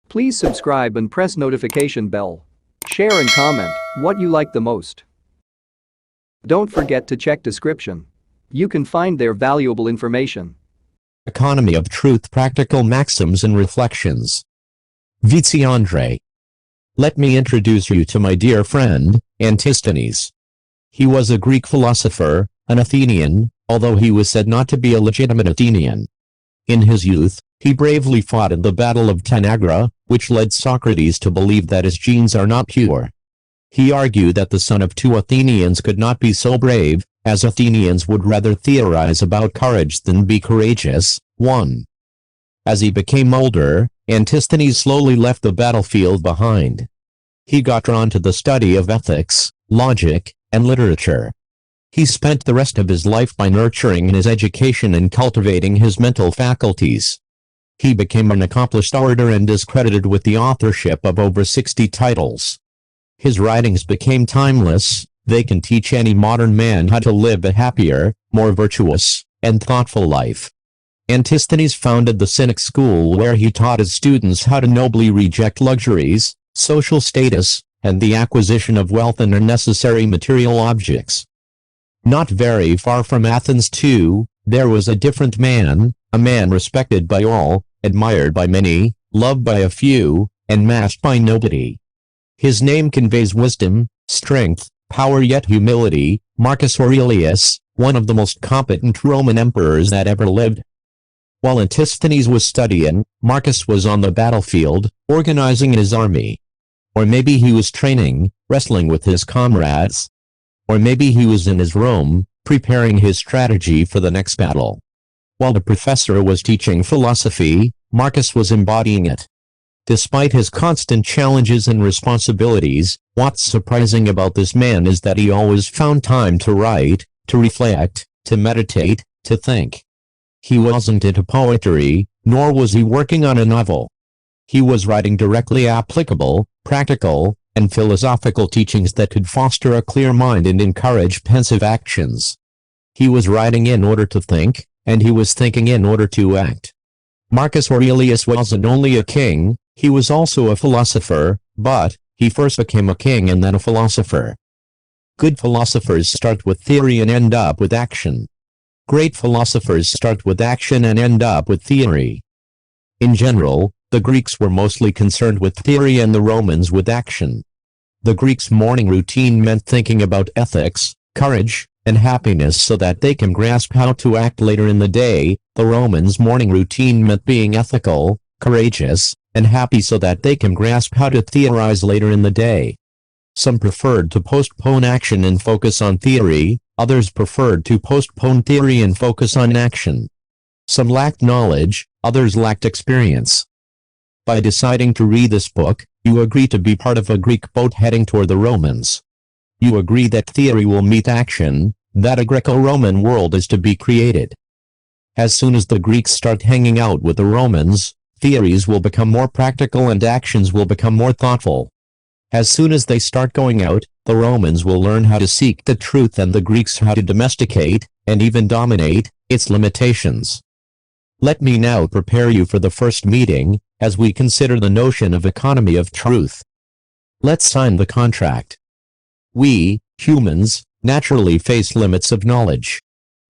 Please subscribe and press notification bell. Share and comment what you like the most. Don't forget to check description. You can find their valuable information. Economy of Truth: Practical Maxims and Reflections. Vizi Andrei. Let me introduce you to my dear friend, Antisthenes. He was a Greek philosopher, an Athenian, although he was said not to be a legitimate Athenian. In his youth, he bravely fought in the Battle of Tanagra, which led Socrates to believe that his genes are not pure. He argued that the son of two Athenians could not be so brave, as Athenians would rather theorize about courage than be courageous. 1. As he became older, Antisthenes slowly left the battlefield behind. He got drawn to the study of ethics, logic, and literature. He spent the rest of his life by nurturing his education and cultivating his mental faculties. He became an accomplished orator and is credited with the authorship of over 60 titles. His writings became timeless. They can teach any modern man how to live a happier, more virtuous, and thoughtful life. Antisthenes founded the Cynic school, where he taught his students how to nobly reject luxuries, social status, and the acquisition of wealth and unnecessary material objects. Not very far from Athens, too, there was a different man, a man respected by all, admired by many, loved by a few, and matched by nobody. His name conveys wisdom, strength, power, yet humility: Marcus Aurelius, one of the most competent Roman emperors that ever lived. While Antisthenes was studying, Marcus was on the battlefield, organizing his army. Or maybe he was training, wrestling with his comrades. Or maybe he was in his room, preparing his strategy for the next battle. While the professor was teaching philosophy, Marcus was embodying it. Despite his constant challenges and responsibilities, what's surprising about this man is that he always found time to write, to reflect, to meditate, to think. He wasn't into poetry, nor was he working on a novel. He was writing directly applicable, practical, and philosophical teachings that could foster a clear mind and encourage pensive actions. He was writing in order to think, and he was thinking in order to act. Marcus Aurelius wasn't only a king, he was also a philosopher, but he first became a king and then a philosopher. Good philosophers start with theory and end up with action. Great philosophers start with action and end up with theory. In general, the Greeks were mostly concerned with theory and the Romans with action. The Greeks' morning routine meant thinking about ethics, courage, and happiness so that they can grasp how to act later in the day. The Romans' morning routine meant being ethical, courageous, and happy so that they can grasp how to theorize later in the day. Some preferred to postpone action and focus on theory, others preferred to postpone theory and focus on action. Some lacked knowledge, others lacked experience. By deciding to read this book, you agree to be part of a Greek boat heading toward the Romans. You agree that theory will meet action, that a Greco-Roman world is to be created. As soon as the Greeks start hanging out with the Romans, theories will become more practical and actions will become more thoughtful. As soon as they start going out, the Romans will learn how to seek the truth and the Greeks how to domesticate, and even dominate, its limitations. Let me now prepare you for the first meeting, as we consider the notion of economy of truth. Let's sign the contract. We, humans, naturally face limits of knowledge.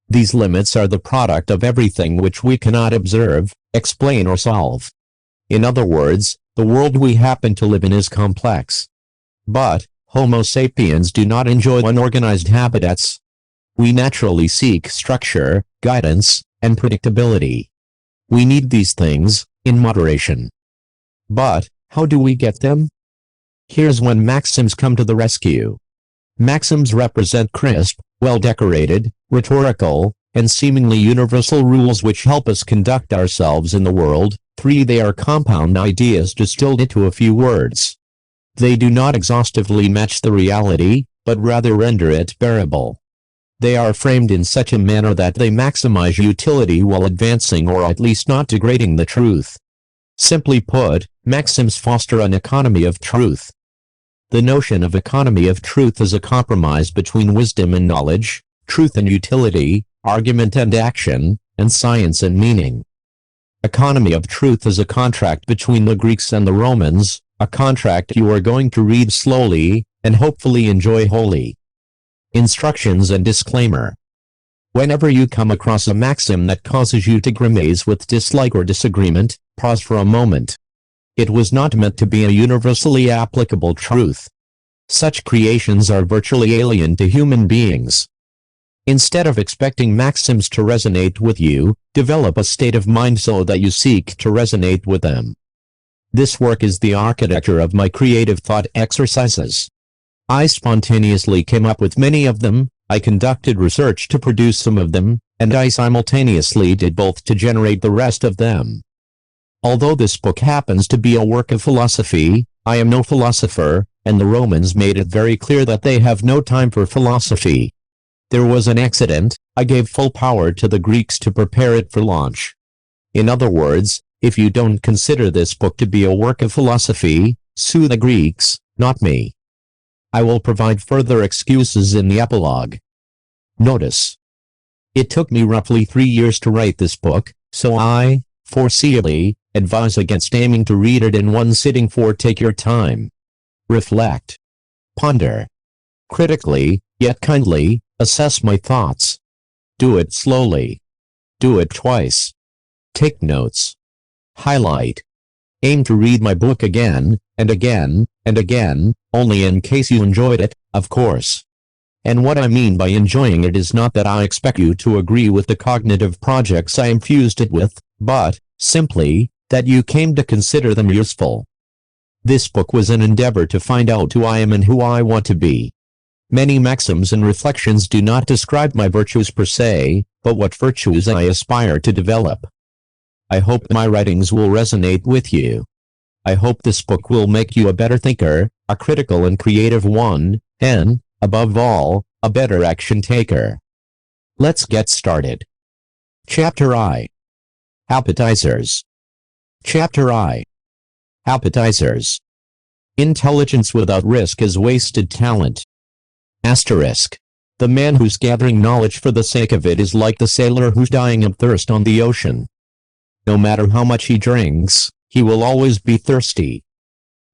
These limits are the product of everything which we cannot observe, explain, or solve. In other words, the world we happen to live in is complex. But Homo sapiens do not enjoy unorganized habitats. We naturally seek structure, guidance, and predictability. We need these things, in moderation. But how do we get them? Here's when maxims come to the rescue. Maxims represent crisp, well-decorated, rhetorical, and seemingly universal rules which help us conduct ourselves in the world. 3. They are compound ideas distilled into a few words. They do not exhaustively match the reality, but rather render it bearable. They are framed in such a manner that they maximize utility while advancing or at least not degrading the truth. Simply put, maxims foster an economy of truth. The notion of economy of truth is a compromise between wisdom and knowledge, truth and utility, argument and action, and science and meaning. Economy of truth is a contract between the Greeks and the Romans, a contract you are going to read slowly, and hopefully enjoy wholly. Instructions and disclaimer. Whenever you come across a maxim that causes you to grimace with dislike or disagreement, pause for a moment. It was not meant to be a universally applicable truth. Such creations are virtually alien to human beings. Instead of expecting maxims to resonate with you, develop a state of mind so that you seek to resonate with them. This work is the architecture of my creative thought exercises. I spontaneously came up with many of them, I conducted research to produce some of them, and I simultaneously did both to generate the rest of them. Although this book happens to be a work of philosophy, I am no philosopher, and the Romans made it very clear that they have no time for philosophy. There was an accident, I gave full power to the Greeks to prepare it for launch. In other words, if you don't consider this book to be a work of philosophy, sue the Greeks, not me. I will provide further excuses in the epilogue. Notice. It took me roughly 3 years to write this book, so I, foreseeably, advise against aiming to read it in one sitting. Take your time. Reflect. Ponder. Critically, yet kindly, assess my thoughts. Do it slowly. Do it twice. Take notes. Highlight. Aim to read my book again, and again, and again, only in case you enjoyed it, of course. And what I mean by enjoying it is not that I expect you to agree with the cognitive projects I infused it with, but, simply, that you came to consider them useful. This book was an endeavor to find out who I am and who I want to be. Many maxims and reflections do not describe my virtues per se, but what virtues I aspire to develop. I hope my writings will resonate with you. I hope this book will make you a better thinker, a critical and creative one, and, above all, a better action taker. Let's get started. Chapter I. Appetizers. Chapter I. Appetizers. Intelligence without risk is wasted talent. Asterisk. The man who's gathering knowledge for the sake of it is like the sailor who's dying of thirst on the ocean. No matter how much he drinks, he will always be thirsty.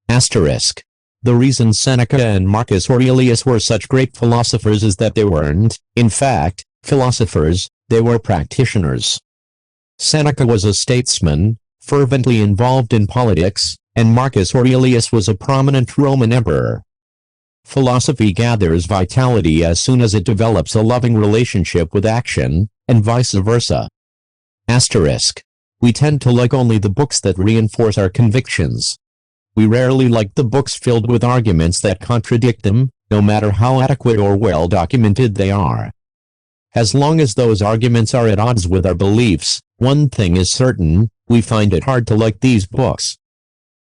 Asterisk. The reason Seneca and Marcus Aurelius were such great philosophers is that they weren't, in fact, philosophers, they were practitioners. Seneca was a statesman, fervently involved in politics, and Marcus Aurelius was a prominent Roman emperor. Philosophy gathers vitality as soon as it develops a loving relationship with action, and vice versa. Asterisk. We tend to like only the books that reinforce our convictions. We rarely like the books filled with arguments that contradict them, no matter how adequate or well documented they are. As long as those arguments are at odds with our beliefs, one thing is certain, we find it hard to like these books.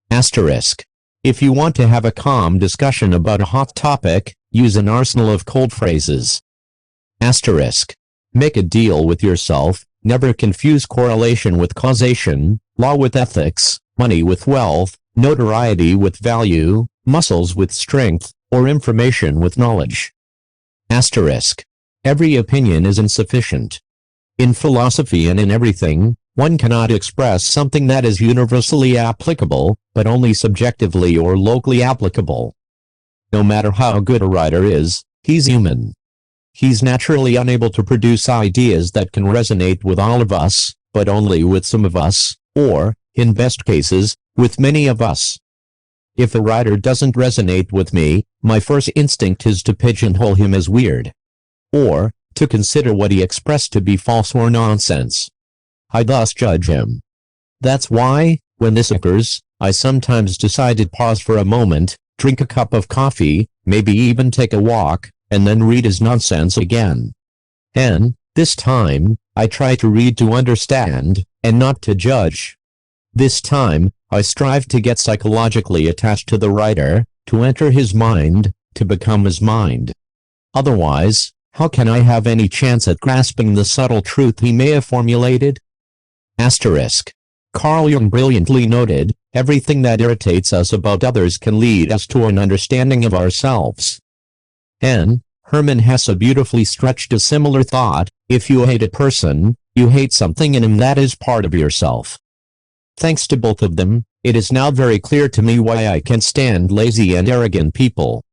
Asterisk. If you want to have a calm discussion about a hot topic, use an arsenal of cold phrases. Asterisk. Make a deal with yourself. Never confuse correlation with causation, law with ethics, money with wealth, notoriety with value, muscles with strength, or information with knowledge. Asterisk. Every opinion is insufficient. In philosophy and in everything, one cannot express something that is universally applicable, but only subjectively or locally applicable. No matter how good a writer is, he's human. He's naturally unable to produce ideas that can resonate with all of us, but only with some of us, or, in best cases, with many of us. If a writer doesn't resonate with me, my first instinct is to pigeonhole him as weird. Or, to consider what he expressed to be false or nonsense. I thus judge him. That's why, when this occurs, I sometimes decide to pause for a moment, drink a cup of coffee, maybe even take a walk, and then read his nonsense again. And, this time, I try to read to understand, and not to judge. This time, I strive to get psychologically attached to the writer, to enter his mind, to become his mind. Otherwise, how can I have any chance at grasping the subtle truth he may have formulated? Asterisk. Carl Jung brilliantly noted, everything that irritates us about others can lead us to an understanding of ourselves. And, Hermann Hesse beautifully stretched a similar thought, if you hate a person, you hate something in him that is part of yourself. Thanks to both of them, it is now very clear to me why I can't stand lazy and arrogant people.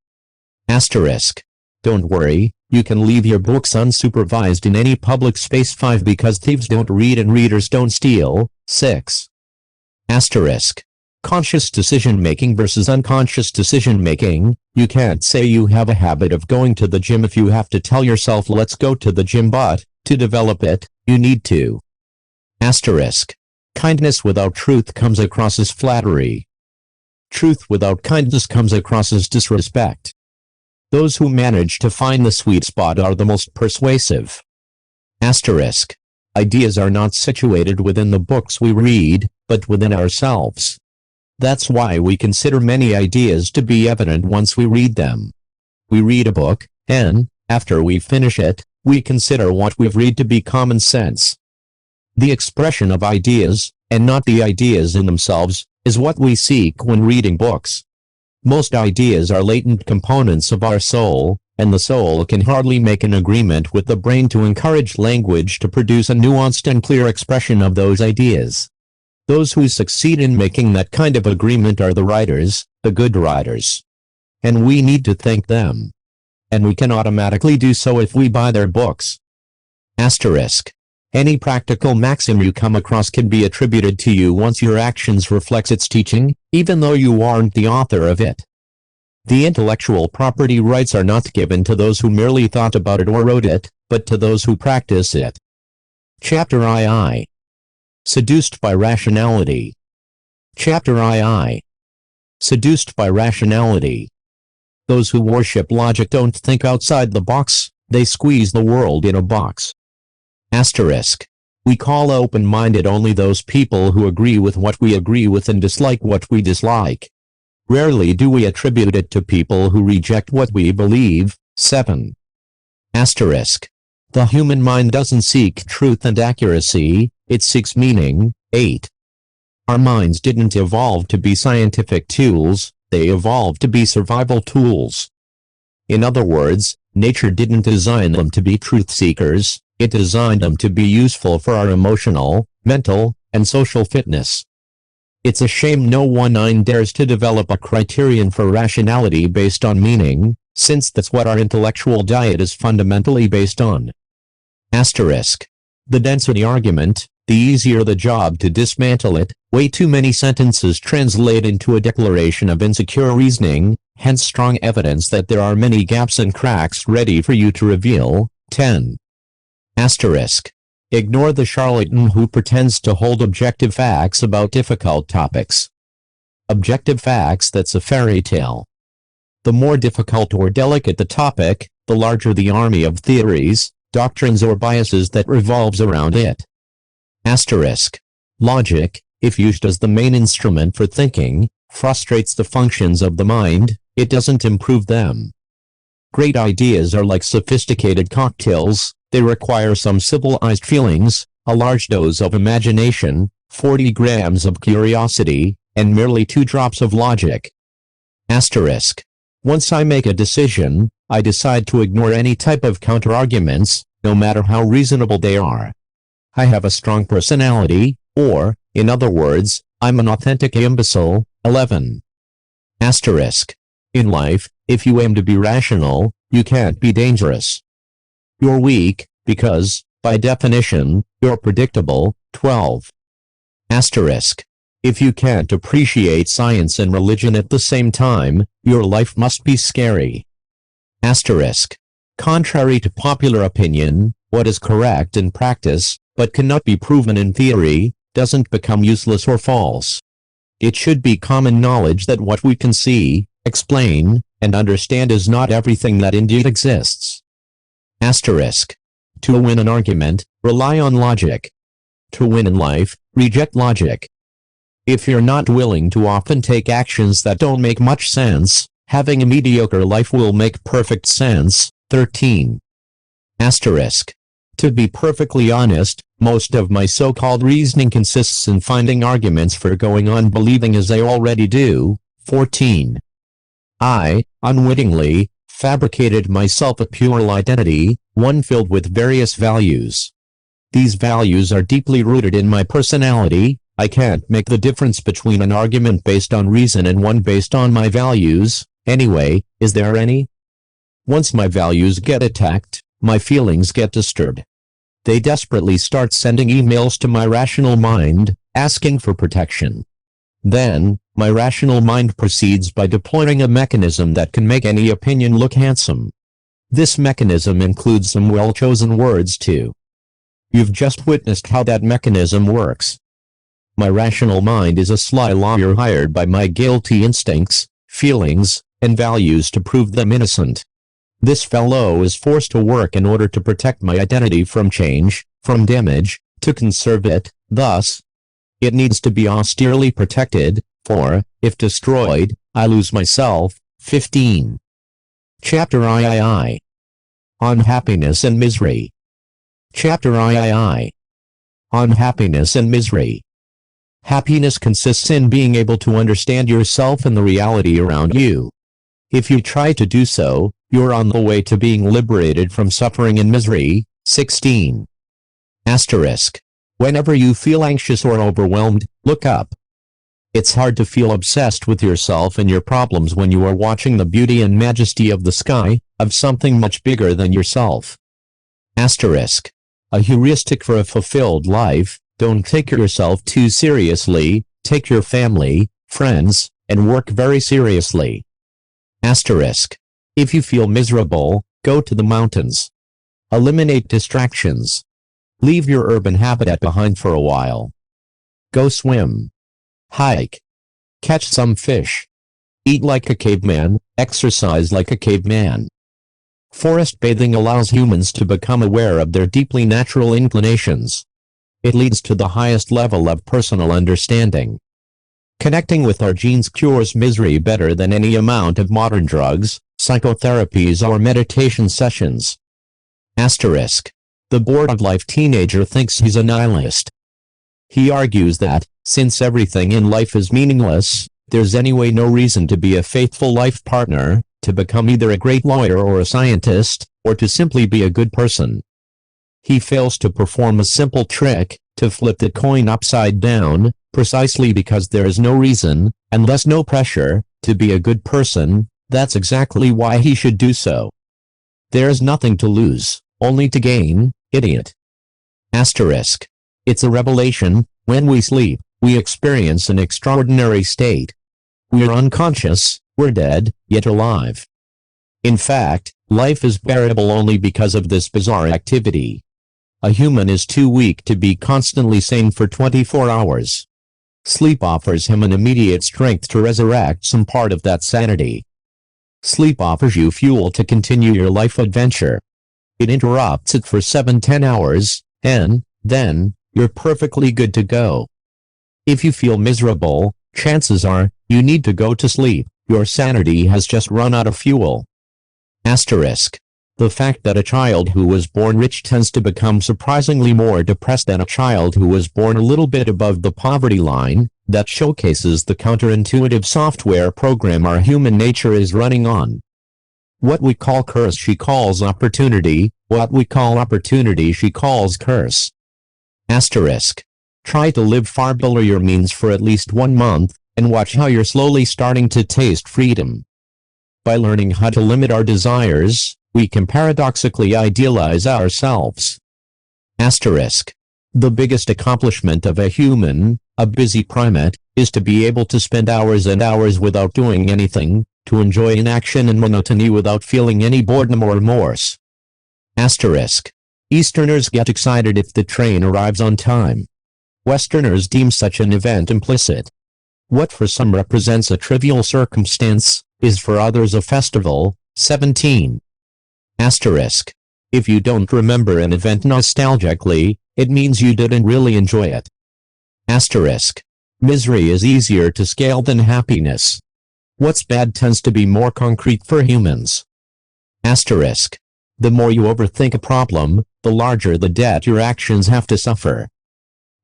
Asterisk. Don't worry, you can leave your books unsupervised in any public space. 5. Because thieves don't read and readers don't steal. 6. Asterisk. Conscious decision-making versus unconscious decision-making. You can't say you have a habit of going to the gym if you have to tell yourself let's go to the gym, but to develop it, you need to. Asterisk. Kindness without truth comes across as flattery. Truth without kindness comes across as disrespect. Those who manage to find the sweet spot are the most persuasive. Asterisk. Ideas are not situated within the books we read, but within ourselves. That's why we consider many ideas to be evident once we read them. We read a book, and, after we finish it, we consider what we've read to be common sense. The expression of ideas, and not the ideas in themselves, is what we seek when reading books. Most ideas are latent components of our soul, and the soul can hardly make an agreement with the brain to encourage language to produce a nuanced and clear expression of those ideas. Those who succeed in making that kind of agreement are the writers, the good writers. And we need to thank them. And we can automatically do so if we buy their books. Asterisk. Any practical maxim you come across can be attributed to you once your actions reflect its teaching, even though you aren't the author of it. The intellectual property rights are not given to those who merely thought about it or wrote it, but to those who practice it. Chapter II. Seduced by rationality. Chapter II. Seduced by rationality. Those who worship logic don't think outside the box, they squeeze the world in a box. Asterisk. We call open-minded only those people who agree with what we agree with and dislike what we dislike. Rarely do we attribute it to people who reject what we believe. 7. Asterisk. The human mind doesn't seek truth and accuracy, it seeks meaning. 8. Our minds didn't evolve to be scientific tools, they evolved to be survival tools. In other words, nature didn't design them to be truth seekers, it designed them to be useful for our emotional, mental, and social fitness. It's a shame no one dares to develop a criterion for rationality based on meaning, since that's what our intellectual diet is fundamentally based on. Asterisk. The denser the argument, the easier the job to dismantle it. Way too many sentences translate into a declaration of insecure reasoning, hence strong evidence that there are many gaps and cracks ready for you to reveal. 10. Asterisk. Ignore the charlatan who pretends to hold objective facts about difficult topics. Objective facts, that's a fairy tale. The more difficult or delicate the topic, the larger the army of theories, doctrines or biases that revolves around it. Asterisk. Logic, if used as the main instrument for thinking, frustrates the functions of the mind, it doesn't improve them. Great ideas are like sophisticated cocktails, they require some civilized feelings, a large dose of imagination, 40 grams of curiosity, and merely 2 drops of logic. Asterisk. Once I make a decision, I decide to ignore any type of counter-arguments, no matter how reasonable they are. I have a strong personality, or, in other words, I'm an authentic imbecile. 11. Asterisk. In life, if you aim to be rational, you can't be dangerous. You're weak, because, by definition, you're predictable. 12. Asterisk. If you can't appreciate science and religion at the same time, your life must be scary. Asterisk. Contrary to popular opinion, what is correct in practice, but cannot be proven in theory, doesn't become useless or false. It should be common knowledge that what we can see, explain, and understand is not everything that indeed exists. Asterisk. To win an argument, rely on logic. To win in life, reject logic. If you're not willing to often take actions that don't make much sense, having a mediocre life will make perfect sense. 13. Asterisk. To be perfectly honest, most of my so-called reasoning consists in finding arguments for going on believing as I already do. 14. I, unwittingly, fabricated myself a plural identity, one filled with various values. These values are deeply rooted in my personality, I can't make the difference between an argument based on reason and one based on my values, anyway, is there any? Once my values get attacked, my feelings get disturbed. They desperately start sending emails to my rational mind, asking for protection. Then, my rational mind proceeds by deploying a mechanism that can make any opinion look handsome. This mechanism includes some well-chosen words too. You've just witnessed how that mechanism works. My rational mind is a sly lawyer hired by my guilty instincts, feelings, and values to prove them innocent. This fellow is forced to work in order to protect my identity from change, from damage, to conserve it, thus, it needs to be austerely protected, for, if destroyed, I lose myself. 15. Chapter III. On Happiness and Misery. Chapter III. On Happiness and Misery. Happiness consists in being able to understand yourself and the reality around you. If you try to do so, you're on the way to being liberated from suffering and misery. 16. Asterisk. Whenever you feel anxious or overwhelmed, look up. It's hard to feel obsessed with yourself and your problems when you are watching the beauty and majesty of the sky, of something much bigger than yourself. Asterisk. A heuristic for a fulfilled life: don't take yourself too seriously, take your family, friends, and work very seriously. Asterisk. If you feel miserable, go to the mountains. Eliminate distractions. Leave your urban habitat behind for a while. Go swim. Hike. Catch some fish. Eat like a caveman, exercise like a caveman. Forest bathing allows humans to become aware of their deeply natural inclinations. It leads to the highest level of personal understanding. Connecting with our genes cures misery better than any amount of modern drugs, psychotherapies, or meditation sessions. Asterisk. The bored-of-life teenager thinks he's a nihilist. He argues that, since everything in life is meaningless, there's anyway no reason to be a faithful life partner, to become either a great lawyer or a scientist, or to simply be a good person. He fails to perform a simple trick, to flip the coin upside down, precisely because there is no reason, and thus no pressure, to be a good person. That's exactly why he should do so. There's nothing to lose, only to gain, idiot. Asterisk. It's a revelation: when we sleep, we experience an extraordinary state. We're unconscious, we're dead, yet alive. In fact, life is bearable only because of this bizarre activity. A human is too weak to be constantly sane for 24 hours. Sleep offers him an immediate strength to resurrect some part of that sanity. Sleep offers you fuel to continue your life adventure. It interrupts it for 7-10 hours, and then you're perfectly good to go. If you feel miserable, chances are you need to go to sleep. Your sanity has just run out of fuel. Asterisk. The fact that a child who was born rich tends to become surprisingly more depressed than a child who was born a little bit above the poverty line, that showcases the counterintuitive software program our human nature is running on. What we call curse she calls opportunity, what we call opportunity she calls curse. Asterisk. Try to live far below your means for at least 1 month, and watch how you're slowly starting to taste freedom. By learning how to limit our desires, we can paradoxically idealize ourselves. Asterisk. The biggest accomplishment of a human, a busy primate, is to be able to spend hours and hours without doing anything, to enjoy inaction and monotony without feeling any boredom or remorse. Asterisk. Easterners get excited if the train arrives on time. Westerners deem such an event implicit. What for some represents a trivial circumstance, is for others a festival. 17. Asterisk. If you don't remember an event nostalgically, it means you didn't really enjoy it. Asterisk. Misery is easier to scale than happiness. What's bad tends to be more concrete for humans. Asterisk. The more you overthink a problem, the larger the debt your actions have to suffer.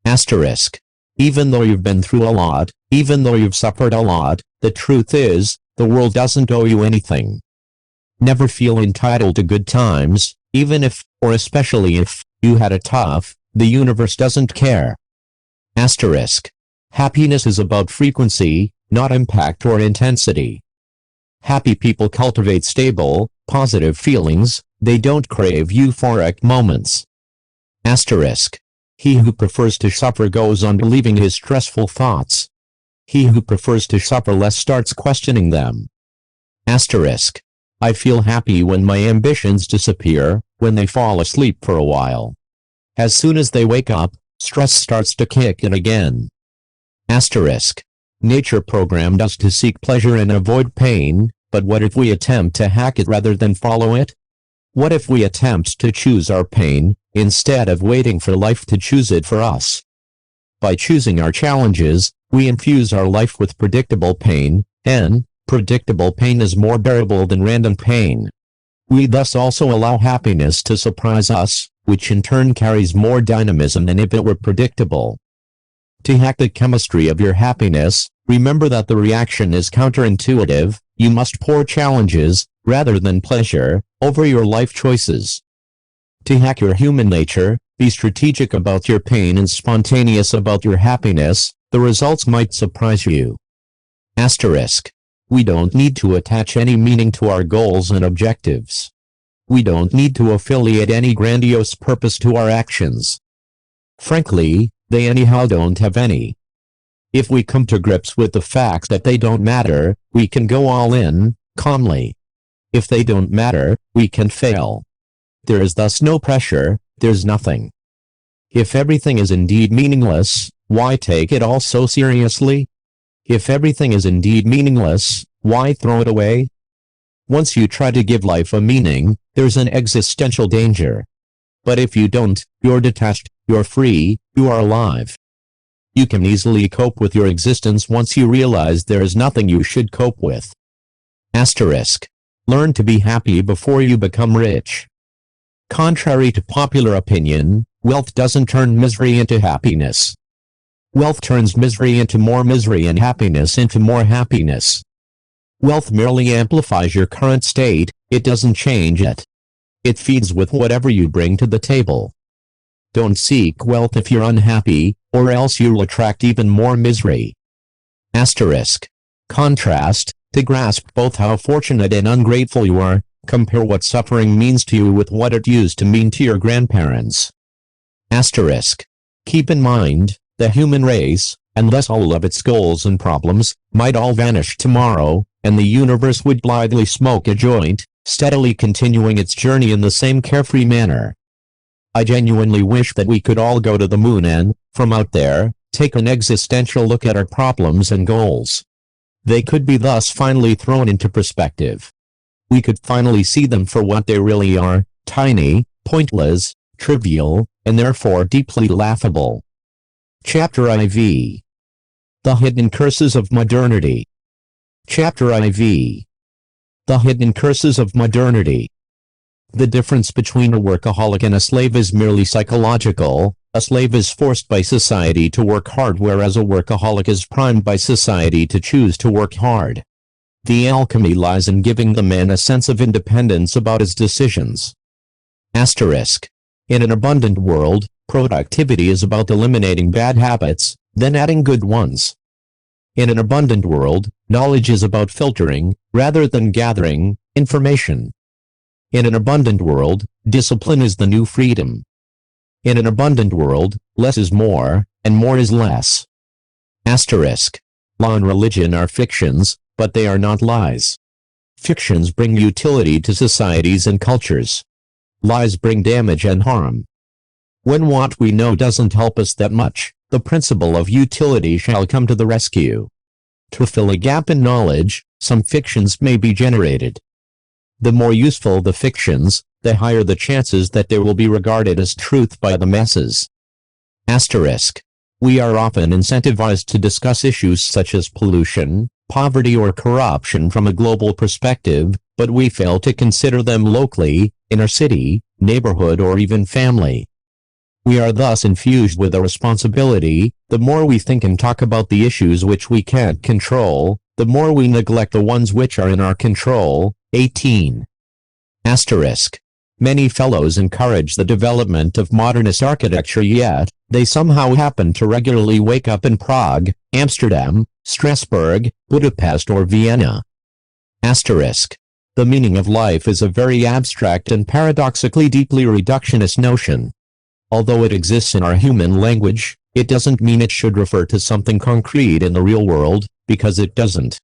Asterisk. Even though you've been through a lot, even though you've suffered a lot, the truth is, the world doesn't owe you anything. Never feel entitled to good times, even if, or especially if, you had it tough. The universe doesn't care. Asterisk. Happiness is about frequency, not impact or intensity. Happy people cultivate stable, positive feelings, they don't crave euphoric moments. Asterisk. He who prefers to suffer goes on believing his stressful thoughts. He who prefers to suffer less starts questioning them. Asterisk. I feel happy when my ambitions disappear, when they fall asleep for a while. As soon as they wake up, stress starts to kick in again. Asterisk. Nature programmed us to seek pleasure and avoid pain, but what if we attempt to hack it rather than follow it? What if we attempt to choose our pain, instead of waiting for life to choose it for us? By choosing our challenges, we infuse our life with predictable pain, and predictable pain is more bearable than random pain. We thus also allow happiness to surprise us, which in turn carries more dynamism than if it were predictable. To hack the chemistry of your happiness, remember that the reaction is counterintuitive. You must pour challenges, rather than pleasure, over your life choices. To hack your human nature, be strategic about your pain and spontaneous about your happiness. The results might surprise you. Asterisk. We don't need to attach any meaning to our goals and objectives. We don't need to affiliate any grandiose purpose to our actions. Frankly, they anyhow don't have any. If we come to grips with the fact that they don't matter, we can go all in, calmly. If they don't matter, we can fail. There is thus no pressure, there's nothing. If everything is indeed meaningless, why take it all so seriously? If everything is indeed meaningless, why throw it away? Once you try to give life a meaning, there's an existential danger. But if you don't, you're detached, you're free, you are alive. You can easily cope with your existence once you realize there is nothing you should cope with. Asterisk. Learn to be happy before you become rich. Contrary to popular opinion, wealth doesn't turn misery into happiness. Wealth turns misery into more misery and happiness into more happiness. Wealth merely amplifies your current state, it doesn't change it. It feeds with whatever you bring to the table. Don't seek wealth if you're unhappy, or else you'll attract even more misery. Asterisk. Contrast. To grasp both how fortunate and ungrateful you are, compare what suffering means to you with what it used to mean to your grandparents. Asterisk. Keep in mind, the human race, and thus all of its goals and problems, might all vanish tomorrow, and the universe would blithely smoke a joint, steadily continuing its journey in the same carefree manner. I genuinely wish that we could all go to the moon and, from out there, take an existential look at our problems and goals. They could be thus finally thrown into perspective. We could finally see them for what they really are, tiny, pointless, trivial, and therefore deeply laughable. Chapter IV. The Hidden Curses of Modernity. Chapter IV. The Hidden Curses of Modernity. The difference between a workaholic and a slave is merely psychological. A slave is forced by society to work hard, whereas a workaholic is primed by society to choose to work hard. The alchemy lies in giving the man a sense of independence about his decisions. Asterisk. In an abundant world, productivity is about eliminating bad habits, then adding good ones. In an abundant world, knowledge is about filtering, rather than gathering, information. In an abundant world, discipline is the new freedom. In an abundant world, less is more, and more is less. Asterisk. Law and religion are fictions, but they are not lies. Fictions bring utility to societies and cultures. Lies bring damage and harm. When what we know doesn't help us that much, the principle of utility shall come to the rescue. To fill a gap in knowledge, some fictions may be generated. The more useful the fictions, the higher the chances that they will be regarded as truth by the masses. Asterisk. We are often incentivized to discuss issues such as pollution, poverty or corruption from a global perspective, but we fail to consider them locally, in our city, neighborhood or even family. We are thus infused with a responsibility. The more we think and talk about the issues which we can't control, the more we neglect the ones which are in our control. 18. Asterisk. Many fellows encourage the development of modernist architecture, yet, They somehow happen to regularly wake up in Prague, Amsterdam, Strasbourg, Budapest or Vienna. Asterisk. The meaning of life is a very abstract and paradoxically deeply reductionist notion. Although it exists in our human language, it doesn't mean it should refer to something concrete in the real world, because it doesn't.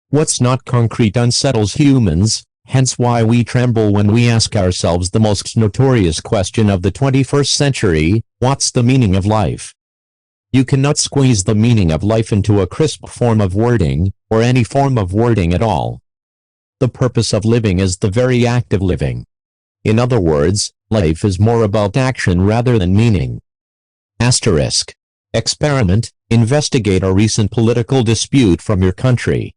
What's not concrete unsettles humans, hence why we tremble when we ask ourselves the most notorious question of the 21st century, what's the meaning of life? You cannot squeeze the meaning of life into a crisp form of wording, or any form of wording at all. The purpose of living is the very act of living. In other words, life is more about action rather than meaning. Asterisk. Experiment, investigate a recent political dispute from your country.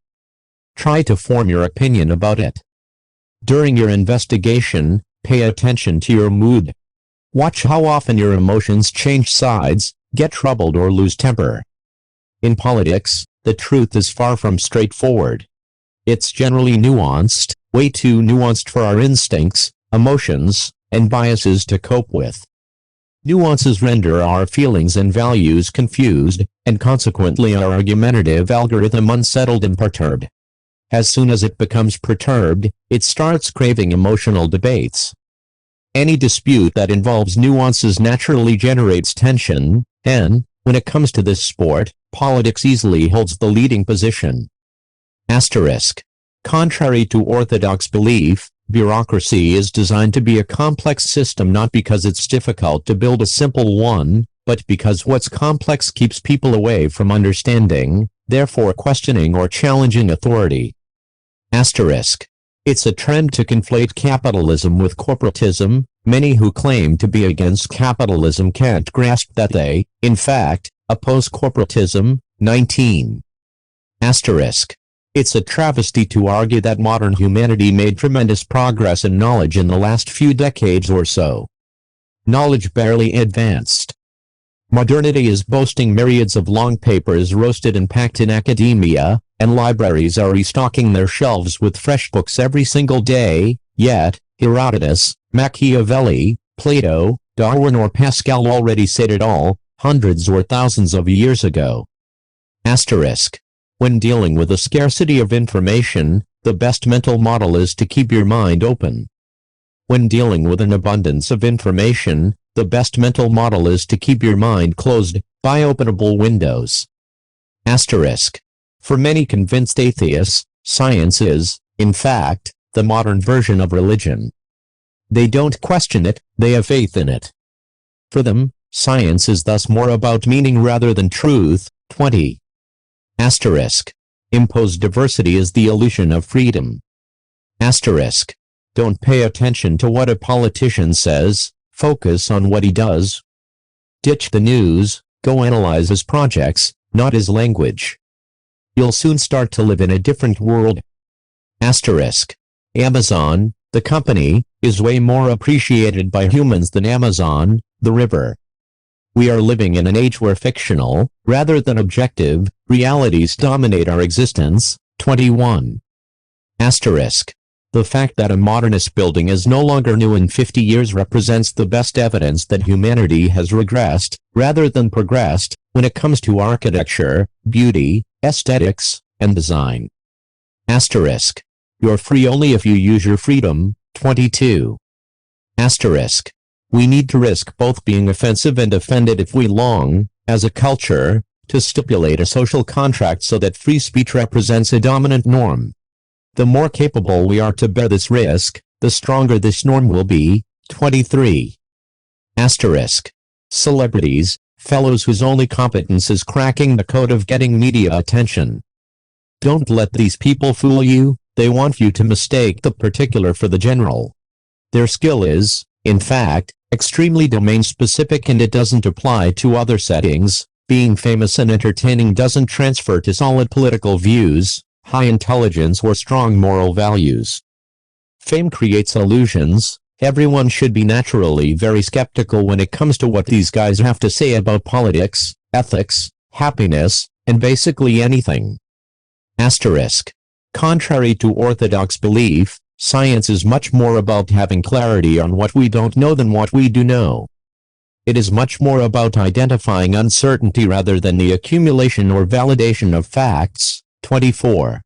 Try to form your opinion about it. During your investigation, pay attention to your mood. Watch how often your emotions change sides, get troubled or lose temper. In politics, the truth is far from straightforward. It's generally nuanced, way too nuanced for our instincts, emotions, and biases to cope with. Nuances render our feelings and values confused, and consequently our argumentative algorithm unsettled and perturbed. As soon as it becomes perturbed, it starts craving emotional debates. Any dispute that involves nuances naturally generates tension, and, when it comes to this sport, politics easily holds the leading position. Asterisk. Contrary to orthodox belief, bureaucracy is designed to be a complex system not because it's difficult to build a simple one, but because what's complex keeps people away from understanding, therefore questioning or challenging authority. Asterisk. It's a trend to conflate capitalism with corporatism. Many who claim to be against capitalism can't grasp that they, in fact, oppose corporatism. 19. Asterisk. It's a travesty to argue that modern humanity made tremendous progress in knowledge in the last few decades or so. Knowledge barely advanced. Modernity is boasting myriads of long papers roasted and packed in academia, and libraries are restocking their shelves with fresh books every single day, yet, Herodotus, Machiavelli, Plato, Darwin or Pascal already said it all, hundreds or thousands of years ago. Asterisk. When dealing with a scarcity of information, the best mental model is to keep your mind open. When dealing with an abundance of information, the best mental model is to keep your mind closed, by openable windows. Asterisk. For many convinced atheists, science is, in fact, the modern version of religion. They don't question it, they have faith in it. For them, science is thus more about meaning rather than truth. 20. Asterisk. Imposed diversity is the illusion of freedom. Asterisk. Don't pay attention to what a politician says, focus on what he does. Ditch the news, go analyze his projects, not his language. You'll soon start to live in a different world. Asterisk. Amazon, the company, is way more appreciated by humans than Amazon, the river. We are living in an age where fictional, rather than objective, realities dominate our existence. 21. Asterisk. The fact that a modernist building is no longer new in 50 years represents the best evidence that humanity has regressed, rather than progressed, when it comes to architecture, beauty, aesthetics, and design. Asterisk. You're free only if you use your freedom. 22. Asterisk. We need to risk both being offensive and offended if we long, as a culture, to stipulate a social contract so that free speech represents a dominant norm. The more capable we are to bear this risk, the stronger this norm will be. 23. Asterisk. Celebrities, fellows whose only competence is cracking the code of getting media attention. Don't let these people fool you, they want you to mistake the particular for the general. Their skill is, in fact, extremely domain-specific and it doesn't apply to other settings. Being famous and entertaining doesn't transfer to solid political views, high intelligence or strong moral values. Fame creates illusions. Everyone should be naturally very skeptical when it comes to what these guys have to say about politics, ethics, happiness, and basically anything. Asterisk. Contrary to orthodox belief, science is much more about having clarity on what we don't know than what we do know. It is much more about identifying uncertainty rather than the accumulation or validation of facts. 24.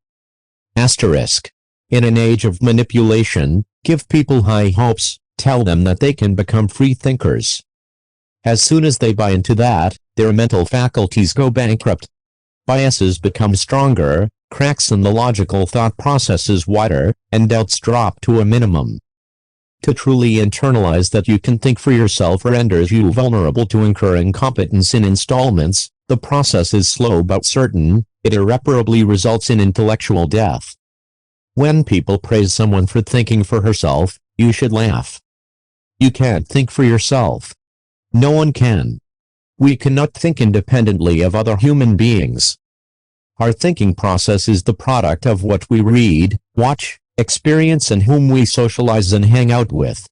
Asterisk. In an age of manipulation, give people high hopes, tell them that they can become free thinkers. As soon as they buy into that, their mental faculties go bankrupt. Biases become stronger, cracks in the logical thought processes wider, and doubts drop to a minimum. To truly internalize that you can think for yourself renders you vulnerable to incur incompetence in installments. The process is slow but certain. It irreparably results in intellectual death. When people praise someone for thinking for herself, you should laugh. You can't think for yourself. No one can. We cannot think independently of other human beings. Our thinking process is the product of what we read, watch, experience, and whom we socialize and hang out with.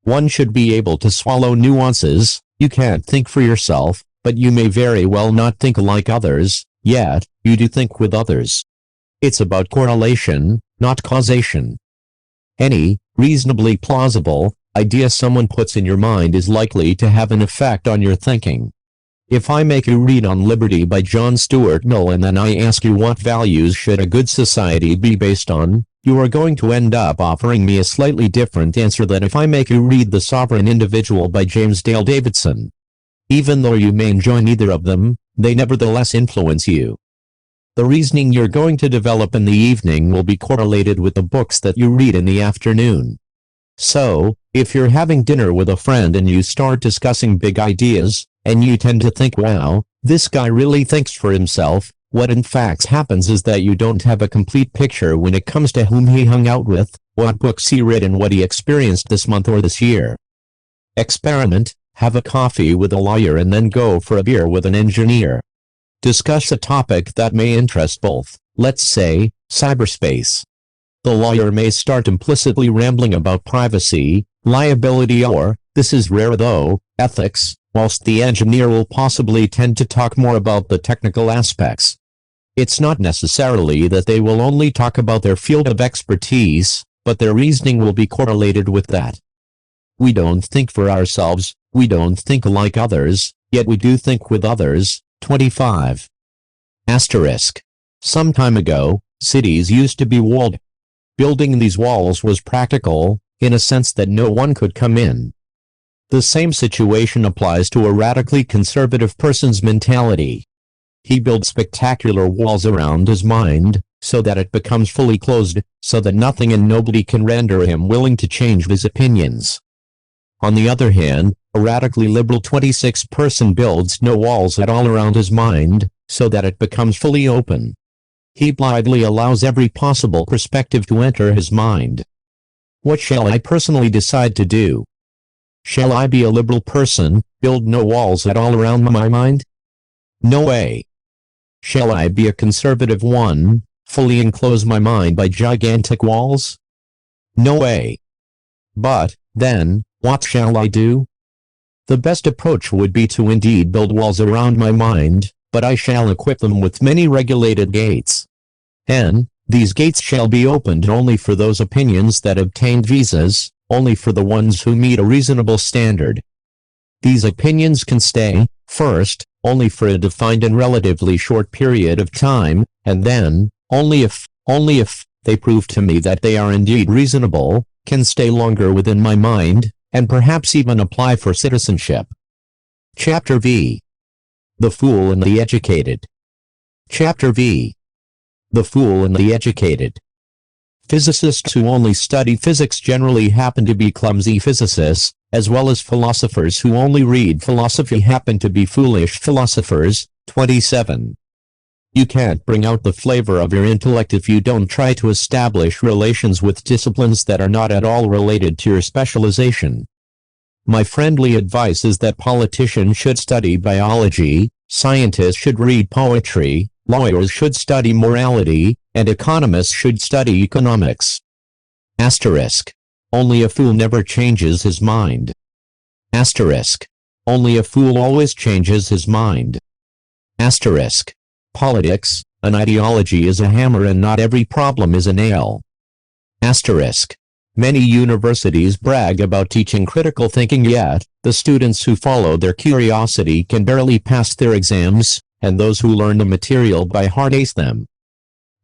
One should be able to swallow nuances. You can't think for yourself, but you may very well not think like others, yet you do think with others. It's about correlation, not causation. Any reasonably plausible idea someone puts in your mind is likely to have an effect on your thinking. If I make you read On Liberty by John Stuart Mill and then I ask you what values should a good society be based on, you are going to end up offering me a slightly different answer than if I make you read The Sovereign Individual by James Dale Davidson. Even though you may enjoy neither of them, they nevertheless influence you. The reasoning you're going to develop in the evening will be correlated with the books that you read in the afternoon. So, if you're having dinner with a friend and you start discussing big ideas, and you tend to think, wow, this guy really thinks for himself, what in fact happens is that you don't have a complete picture when it comes to whom he hung out with, what books he read, and what he experienced this month or this year. Experiment, have a coffee with a lawyer and then go for a beer with an engineer. Discuss a topic that may interest both, let's say, cyberspace. The lawyer may start implicitly rambling about privacy, liability, or, this is rare though, ethics, whilst the engineer will possibly tend to talk more about the technical aspects. It's not necessarily that they will only talk about their field of expertise, but their reasoning will be correlated with that. We don't think for ourselves, we don't think like others, yet we do think with others. 25. Asterisk. Some time ago, cities used to be walled. Building these walls was practical, in a sense that no one could come in. The same situation applies to a radically conservative person's mentality. He builds spectacular walls around his mind, so that it becomes fully closed, so that nothing and nobody can render him willing to change his opinions. On the other hand, a radically liberal 26-person builds no walls at all around his mind, so that it becomes fully open. He blithely allows every possible perspective to enter his mind. What shall I personally decide to do? Shall I be a liberal person, build no walls at all around my mind? No way. Shall I be a conservative one, fully enclose my mind by gigantic walls? No way. But, then, what shall I do? The best approach would be to indeed build walls around my mind, but I shall equip them with many regulated gates. And these gates shall be opened only for those opinions that obtained visas, only for the ones who meet a reasonable standard. These opinions can stay, first, only for a defined and relatively short period of time, and then, only if they prove to me that they are indeed reasonable, can stay longer within my mind, and perhaps even apply for citizenship. Chapter V. The Fool and the Educated. Chapter V. The Fool and the Educated. Physicists who only study physics generally happen to be clumsy physicists, as well as philosophers who only read philosophy happen to be foolish philosophers. 27. You can't bring out the flavor of your intellect if you don't try to establish relations with disciplines that are not at all related to your specialization. My friendly advice is that politicians should study biology, scientists should read poetry, lawyers should study morality, and economists should study economics. Asterisk. Only a fool never changes his mind. Asterisk. Only a fool always changes his mind. Asterisk. Politics, an ideology is a hammer and not every problem is a nail. Asterisk. Many universities brag about teaching critical thinking, yet the students who follow their curiosity can barely pass their exams, and those who learn the material by heart ace them.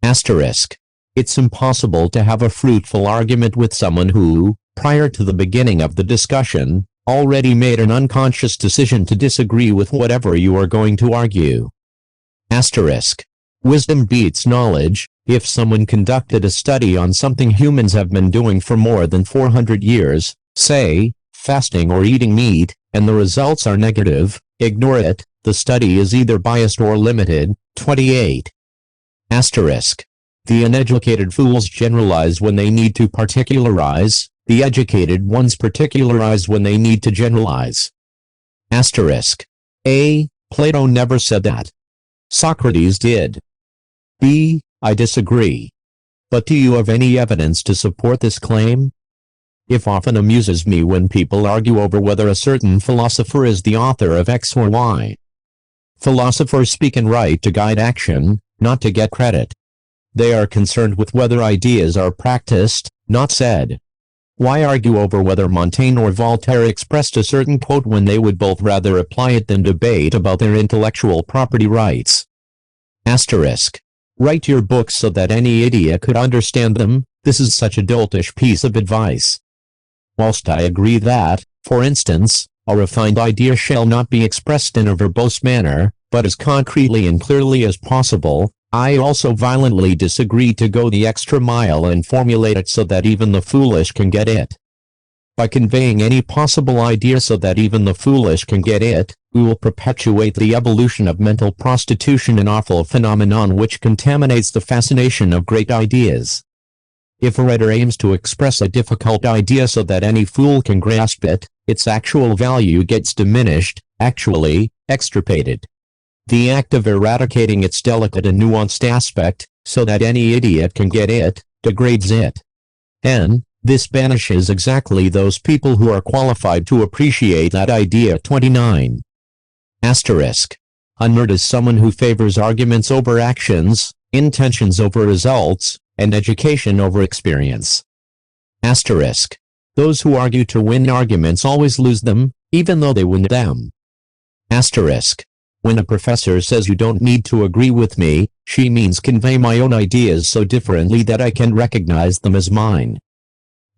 Asterisk. It's impossible to have a fruitful argument with someone who, prior to the beginning of the discussion, already made an unconscious decision to disagree with whatever you are going to argue. Asterisk. Wisdom beats knowledge. If someone conducted a study on something humans have been doing for more than 400 years, say, fasting or eating meat, and the results are negative, ignore it. The study is either biased or limited. 28. Asterisk. The uneducated fools generalize when they need to particularize. The educated ones particularize when they need to generalize. Asterisk. A. Plato never said that. Socrates did. B. I disagree. But do you have any evidence to support this claim? It often amuses me when people argue over whether a certain philosopher is the author of X or Y. Philosophers speak and write to guide action, not to get credit. They are concerned with whether ideas are practiced, not said. Why argue over whether Montaigne or Voltaire expressed a certain quote when they would both rather apply it than debate about their intellectual property rights? Asterisk. Write your books so that any idiot could understand them. This is such a doltish piece of advice. Whilst I agree that, for instance, a refined idea shall not be expressed in a verbose manner, but as concretely and clearly as possible, I also violently disagree to go the extra mile and formulate it so that even the foolish can get it. By conveying any possible idea so that even the foolish can get it, we will perpetuate the evolution of mental prostitution, an awful phenomenon which contaminates the fascination of great ideas. If a writer aims to express a difficult idea so that any fool can grasp it, its actual value gets diminished, actually, extirpated. The act of eradicating its delicate and nuanced aspect, so that any idiot can get it, degrades it. And this banishes exactly those people who are qualified to appreciate that idea. 29. Asterisk. A nerd is someone who favors arguments over actions, intentions over results, and education over experience. Asterisk. Those who argue to win arguments always lose them, even though they win them. Asterisk. When a professor says you don't need to agree with me, she means convey my own ideas so differently that I can recognize them as mine.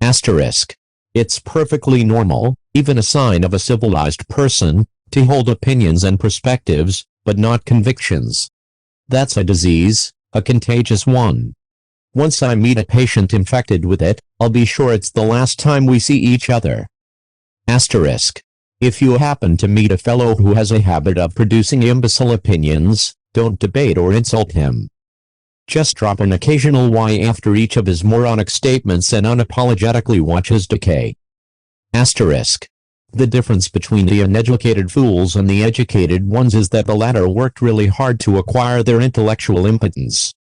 Asterisk. It's perfectly normal, even a sign of a civilized person, to hold opinions and perspectives, but not convictions. That's a disease, a contagious one. Once I meet a patient infected with it, I'll be sure it's the last time we see each other. Asterisk. If you happen to meet a fellow who has a habit of producing imbecile opinions, don't debate or insult him. Just drop an occasional Y after each of his moronic statements and unapologetically watch his decay. Asterisk. The difference between the uneducated fools and the educated ones is that the latter worked really hard to acquire their intellectual impotence.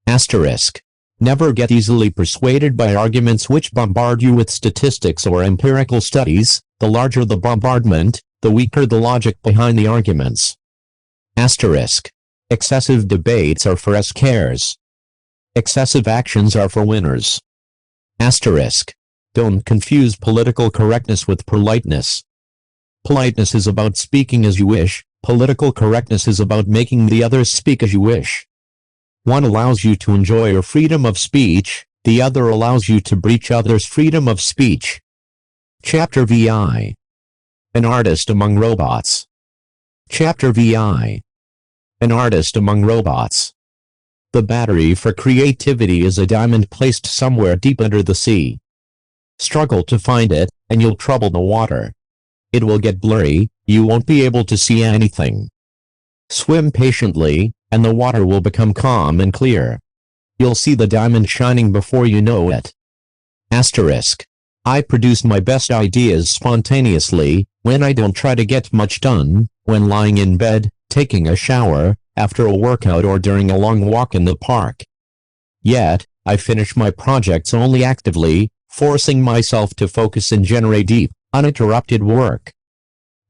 Asterisk. Never get easily persuaded by arguments which bombard you with statistics or empirical studies. The larger the bombardment, the weaker the logic behind the arguments. Asterisk. Excessive debates are for scares. Excessive actions are for winners. Asterisk. Don't confuse political correctness with politeness. Politeness is about speaking as you wish. Political correctness is about making the others speak as you wish. One allows you to enjoy your freedom of speech, the other allows you to breach others' freedom of speech. Chapter VI. An artist among robots. Chapter VI. An artist among robots. The battery for creativity is a diamond placed somewhere deep under the sea. Struggle to find it, and you'll trouble the water. It will get blurry, you won't be able to see anything. Swim patiently, and the water will become calm and clear. You'll see the diamond shining before you know it. Asterisk. I produce my best ideas spontaneously, when I don't try to get much done, when lying in bed, taking a shower, after a workout or during a long walk in the park. Yet, I finish my projects only actively, forcing myself to focus and generate deep, uninterrupted work.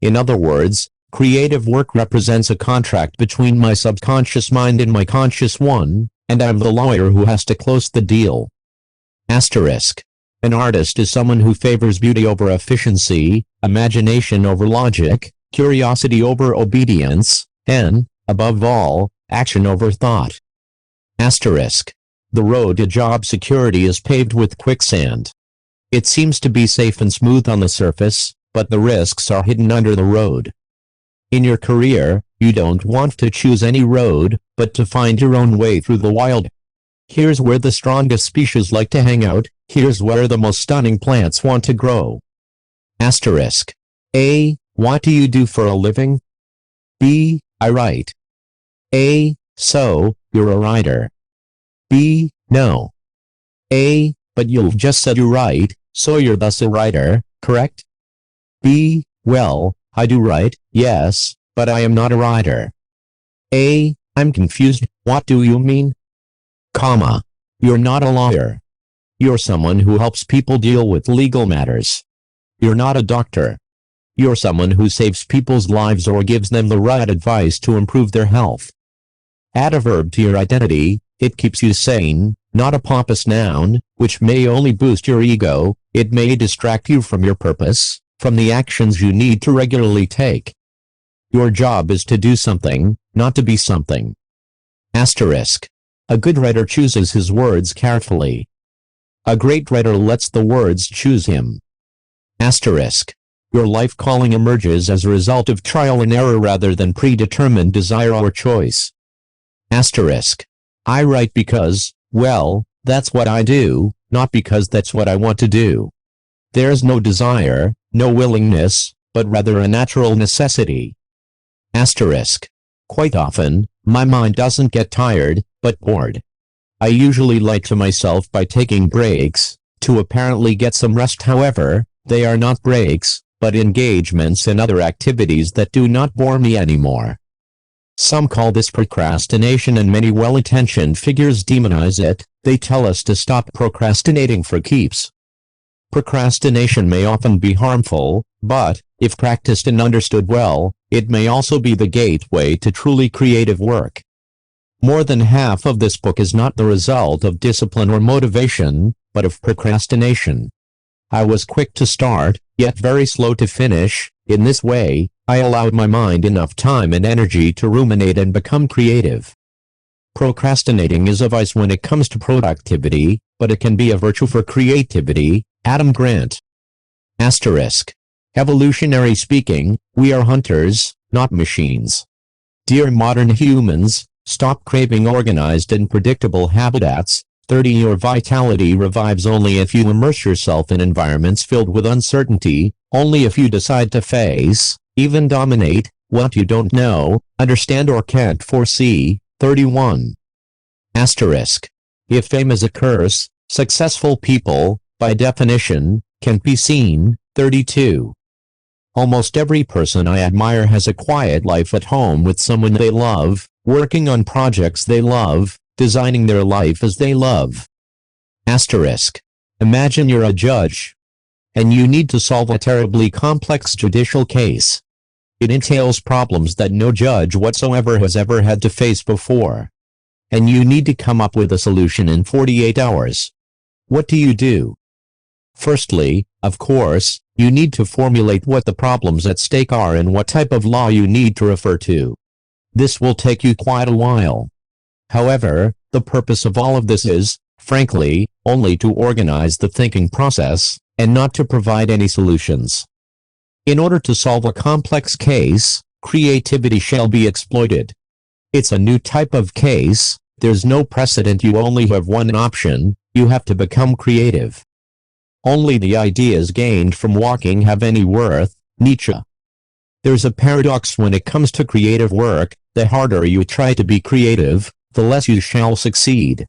In other words, creative work represents a contract between my subconscious mind and my conscious one, and I'm the lawyer who has to close the deal. Asterisk. An artist is someone who favors beauty over efficiency, imagination over logic, curiosity over obedience, and, above all, action over thought. Asterisk. The road to job security is paved with quicksand. It seems to be safe and smooth on the surface, but the risks are hidden under the road. In your career, you don't want to choose any road, but to find your own way through the wild. Here's where the strongest species like to hang out, here's where the most stunning plants want to grow. Asterisk. A. What do you do for a living? B. I write. A. So, you're a writer. B. No. A. But you've just said you write, so you're thus a writer, correct? B. Well, I do write, yes, but I am not a writer. A. I'm confused, what do you mean? Comma. You're not a lawyer. You're someone who helps people deal with legal matters. You're not a doctor. You're someone who saves people's lives or gives them the right advice to improve their health. Add a verb to your identity, it keeps you sane, not a pompous noun, which may only boost your ego, it may distract you from your purpose, from the actions you need to regularly take. Your job is to do something, not to be something. Asterisk. A good writer chooses his words carefully. A great writer lets the words choose him. Asterisk. Your life calling emerges as a result of trial and error rather than predetermined desire or choice. Asterisk. I write because, well, that's what I do, not because that's what I want to do. There's no desire, no willingness, but rather a natural necessity. Asterisk. Quite often, my mind doesn't get tired, but bored. I usually lie to myself by taking breaks, to apparently get some rest. However, they are not breaks, but engagements in other activities that do not bore me anymore. Some call this procrastination and many well-intentioned figures demonize it, they tell us to stop procrastinating for keeps. Procrastination may often be harmful, but, if practiced and understood well, it may also be the gateway to truly creative work. More than half of this book is not the result of discipline or motivation, but of procrastination. I was quick to start, yet very slow to finish. In this way, I allowed my mind enough time and energy to ruminate and become creative. Procrastinating is a vice when it comes to productivity, but it can be a virtue for creativity. Adam Grant. Asterisk. Evolutionary speaking, we are hunters, not machines. Dear modern humans, stop craving organized and predictable habitats. 30. Your vitality revives only if you immerse yourself in environments filled with uncertainty, only if you decide to face, even dominate, what you don't know, understand or can't foresee. 31. Asterisk. If fame is a curse, successful people, by definition, can be seen. 32. Almost every person I admire has a quiet life at home with someone they love, working on projects they love, designing their life as they love. Asterisk. Imagine you're a judge, and you need to solve a terribly complex judicial case. It entails problems that no judge whatsoever has ever had to face before. And you need to come up with a solution in 48 hours. What do? Firstly, of course, you need to formulate what the problems at stake are and what type of law you need to refer to. This will take you quite a while. However, the purpose of all of this is, frankly, only to organize the thinking process, and not to provide any solutions. In order to solve a complex case, creativity shall be exploited. It's a new type of case, there's no precedent, you only have one option, you have to become creative. Only the ideas gained from walking have any worth. Nietzsche. There's a paradox when it comes to creative work, the harder you try to be creative, the less you shall succeed.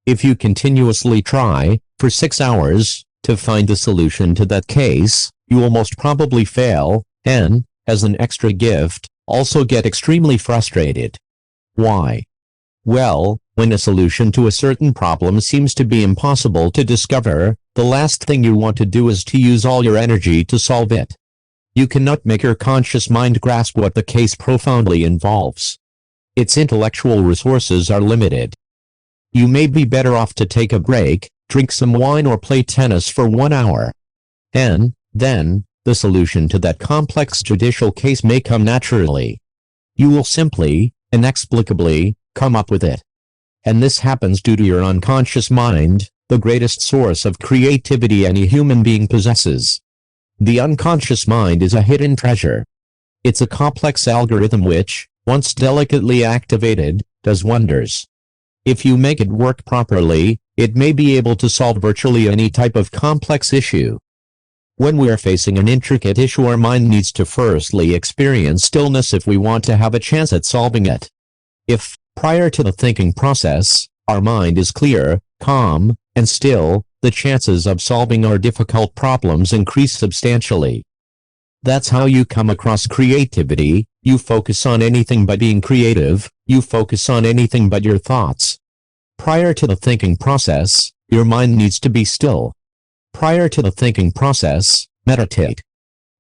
If you continuously try, for 6 hours, to find the solution to that case, you will most probably fail, and, as an extra gift, also get extremely frustrated. Why? Well, when a solution to a certain problem seems to be impossible to discover, the last thing you want to do is to use all your energy to solve it. You cannot make your conscious mind grasp what the case profoundly involves. Its intellectual resources are limited. You may be better off to take a break, drink some wine or play tennis for 1 hour. And, then, the solution to that complex judicial case may come naturally. You will simply, inexplicably, come up with it. And this happens due to your unconscious mind, the greatest source of creativity any human being possesses. The unconscious mind is a hidden treasure. It's a complex algorithm which, once delicately activated, does wonders. If you make it work properly, it may be able to solve virtually any type of complex issue. When we are facing an intricate issue, our mind needs to firstly experience stillness if we want to have a chance at solving it. If, prior to the thinking process, our mind is clear, calm, and still, the chances of solving our difficult problems increase substantially. That's how you come across creativity. You focus on anything but being creative, you focus on anything but your thoughts. Prior to the thinking process, your mind needs to be still. Prior to the thinking process, meditate.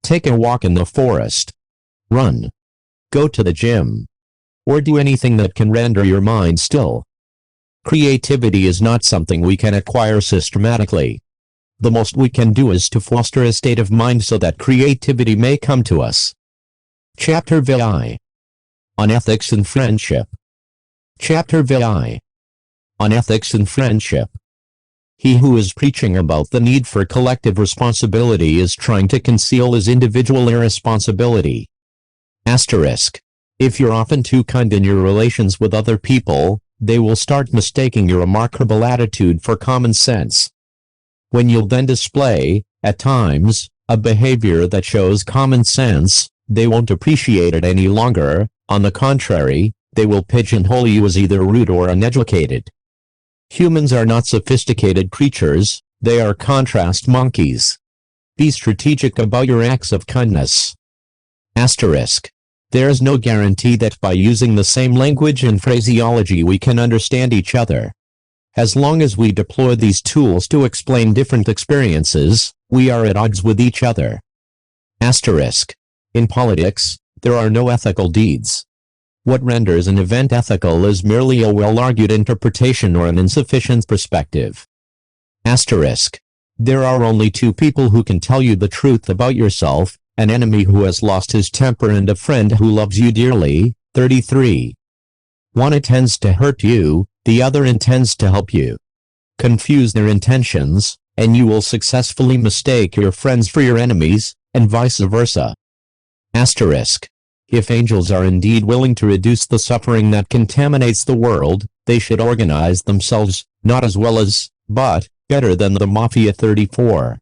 Take a walk in the forest. Run. Go to the gym. Or do anything that can render your mind still. Creativity is not something we can acquire systematically. The most we can do is to foster a state of mind so that creativity may come to us. Chapter VI. On Ethics and Friendship. Chapter VI. On Ethics and Friendship. He who is preaching about the need for collective responsibility is trying to conceal his individual irresponsibility. Asterisk. If you're often too kind in your relations with other people, they will start mistaking your remarkable attitude for common sense. When you'll then display, at times, a behavior that shows common sense, they won't appreciate it any longer. On the contrary, they will pigeonhole you as either rude or uneducated. Humans are not sophisticated creatures, they are contrast monkeys. Be strategic about your acts of kindness. Asterisk. There is no guarantee that by using the same language and phraseology we can understand each other. As long as we deploy these tools to explain different experiences, we are at odds with each other. Asterisk. In politics, there are no ethical deeds. What renders an event ethical is merely a well-argued interpretation or an insufficient perspective. Asterisk. There are only two people who can tell you the truth about yourself, an enemy who has lost his temper and a friend who loves you dearly. 33. One intends to hurt you, the other intends to help you. Confuse their intentions, and you will successfully mistake your friends for your enemies, and vice versa. Asterisk. If angels are indeed willing to reduce the suffering that contaminates the world, they should organize themselves, not as well as, but, better than the Mafia. 34.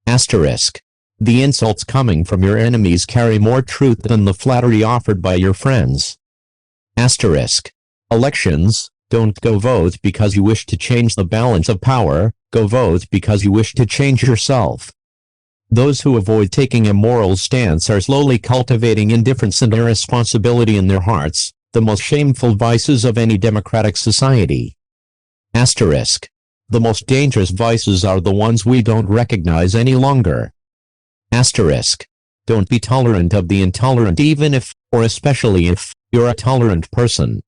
Asterisk. The insults coming from your enemies carry more truth than the flattery offered by your friends. Asterisk. Elections, don't go vote because you wish to change the balance of power, go vote because you wish to change yourself. Those who avoid taking a moral stance are slowly cultivating indifference and irresponsibility in their hearts, the most shameful vices of any democratic society. Asterisk. The most dangerous vices are the ones we don't recognize any longer. Asterisk. Don't be tolerant of the intolerant even if, or especially if, you're a tolerant person.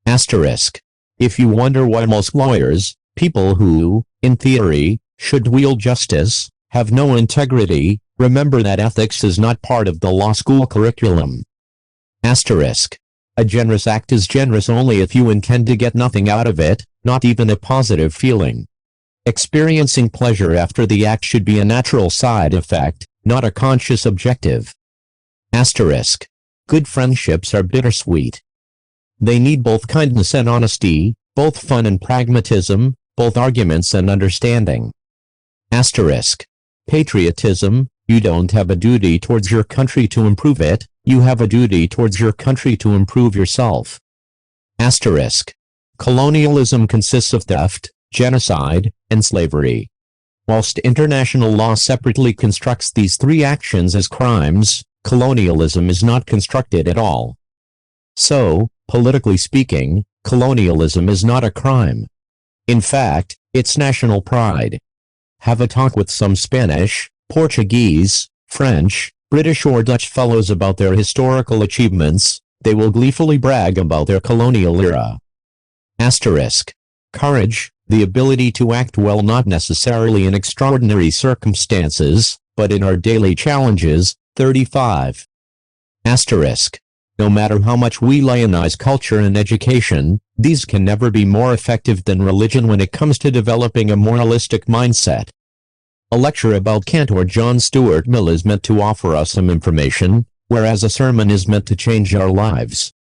Asterisk. If you wonder why most lawyers, people who, in theory, should wield justice, have no integrity, remember that ethics is not part of the law school curriculum. Asterisk. A generous act is generous only if you intend to get nothing out of it, not even a positive feeling. Experiencing pleasure after the act should be a natural side effect, not a conscious objective. Asterisk. Good friendships are bittersweet. They need both kindness and honesty, both fun and pragmatism, both arguments and understanding. Asterisk. Patriotism, you don't have a duty towards your country to improve it, you have a duty towards your country to improve yourself. Asterisk. Colonialism consists of theft, genocide, and slavery. Whilst international law separately constructs these three actions as crimes, colonialism is not constructed at all. So, politically speaking, colonialism is not a crime. In fact, it's national pride. Have a talk with some Spanish, Portuguese, French, British or Dutch fellows about their historical achievements, they will gleefully brag about their colonial era. Asterisk. Courage, The ability to act well not necessarily in extraordinary circumstances, but in our daily challenges. 35. Asterisk. No matter how much we lionize culture and education, these can never be more effective than religion when it comes to developing a moralistic mindset. A lecture about Kant or John Stuart Mill is meant to offer us some information, whereas a sermon is meant to change our lives.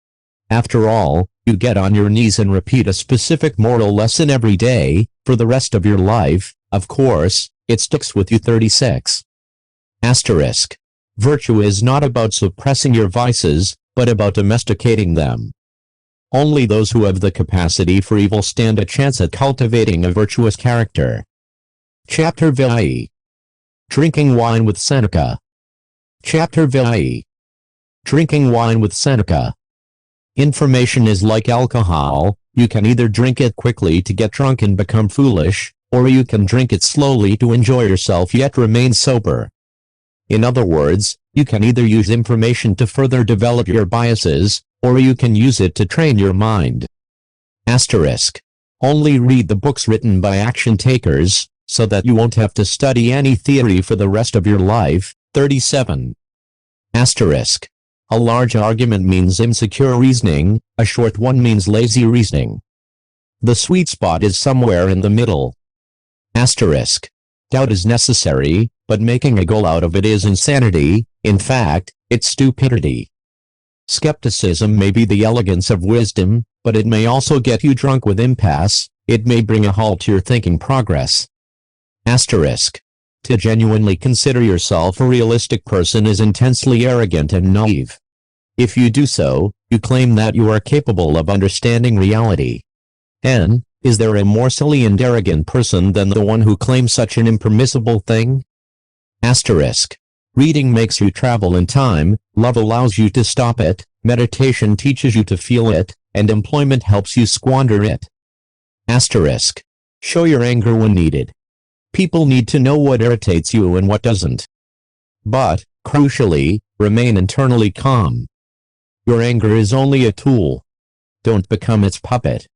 After all, you get on your knees and repeat a specific moral lesson every day, for the rest of your life. Of course, it sticks with you. 36. Asterisk. Virtue is not about suppressing your vices, but about domesticating them. Only those who have the capacity for evil stand a chance at cultivating a virtuous character. Chapter VII. Drinking wine with Seneca. Chapter VII. Drinking wine with Seneca. Information is like alcohol. You can either drink it quickly to get drunk and become foolish, or you can drink it slowly to enjoy yourself yet remain sober. In other words, you can either use information to further develop your biases, or you can use it to train your mind. Asterisk. Only read the books written by action takers, so that you won't have to study any theory for the rest of your life. 37. Asterisk. A large argument means insecure reasoning, a short one means lazy reasoning. The sweet spot is somewhere in the middle. Asterisk. Doubt is necessary, but making a goal out of it is insanity. In fact, it's stupidity. Skepticism may be the elegance of wisdom, but it may also get you drunk with impasse. It may bring a halt to your thinking progress. Asterisk. To genuinely consider yourself a realistic person is intensely arrogant and naive. If you do so, you claim that you are capable of understanding reality. And, is there a more silly and arrogant person than the one who claims such an impermissible thing? Asterisk. Reading makes you travel in time, love allows you to stop it, meditation teaches you to feel it, and employment helps you squander it. Asterisk. Show your anger when needed. People need to know what irritates you and what doesn't. But, crucially, remain internally calm. Your anger is only a tool. Don't become its puppet.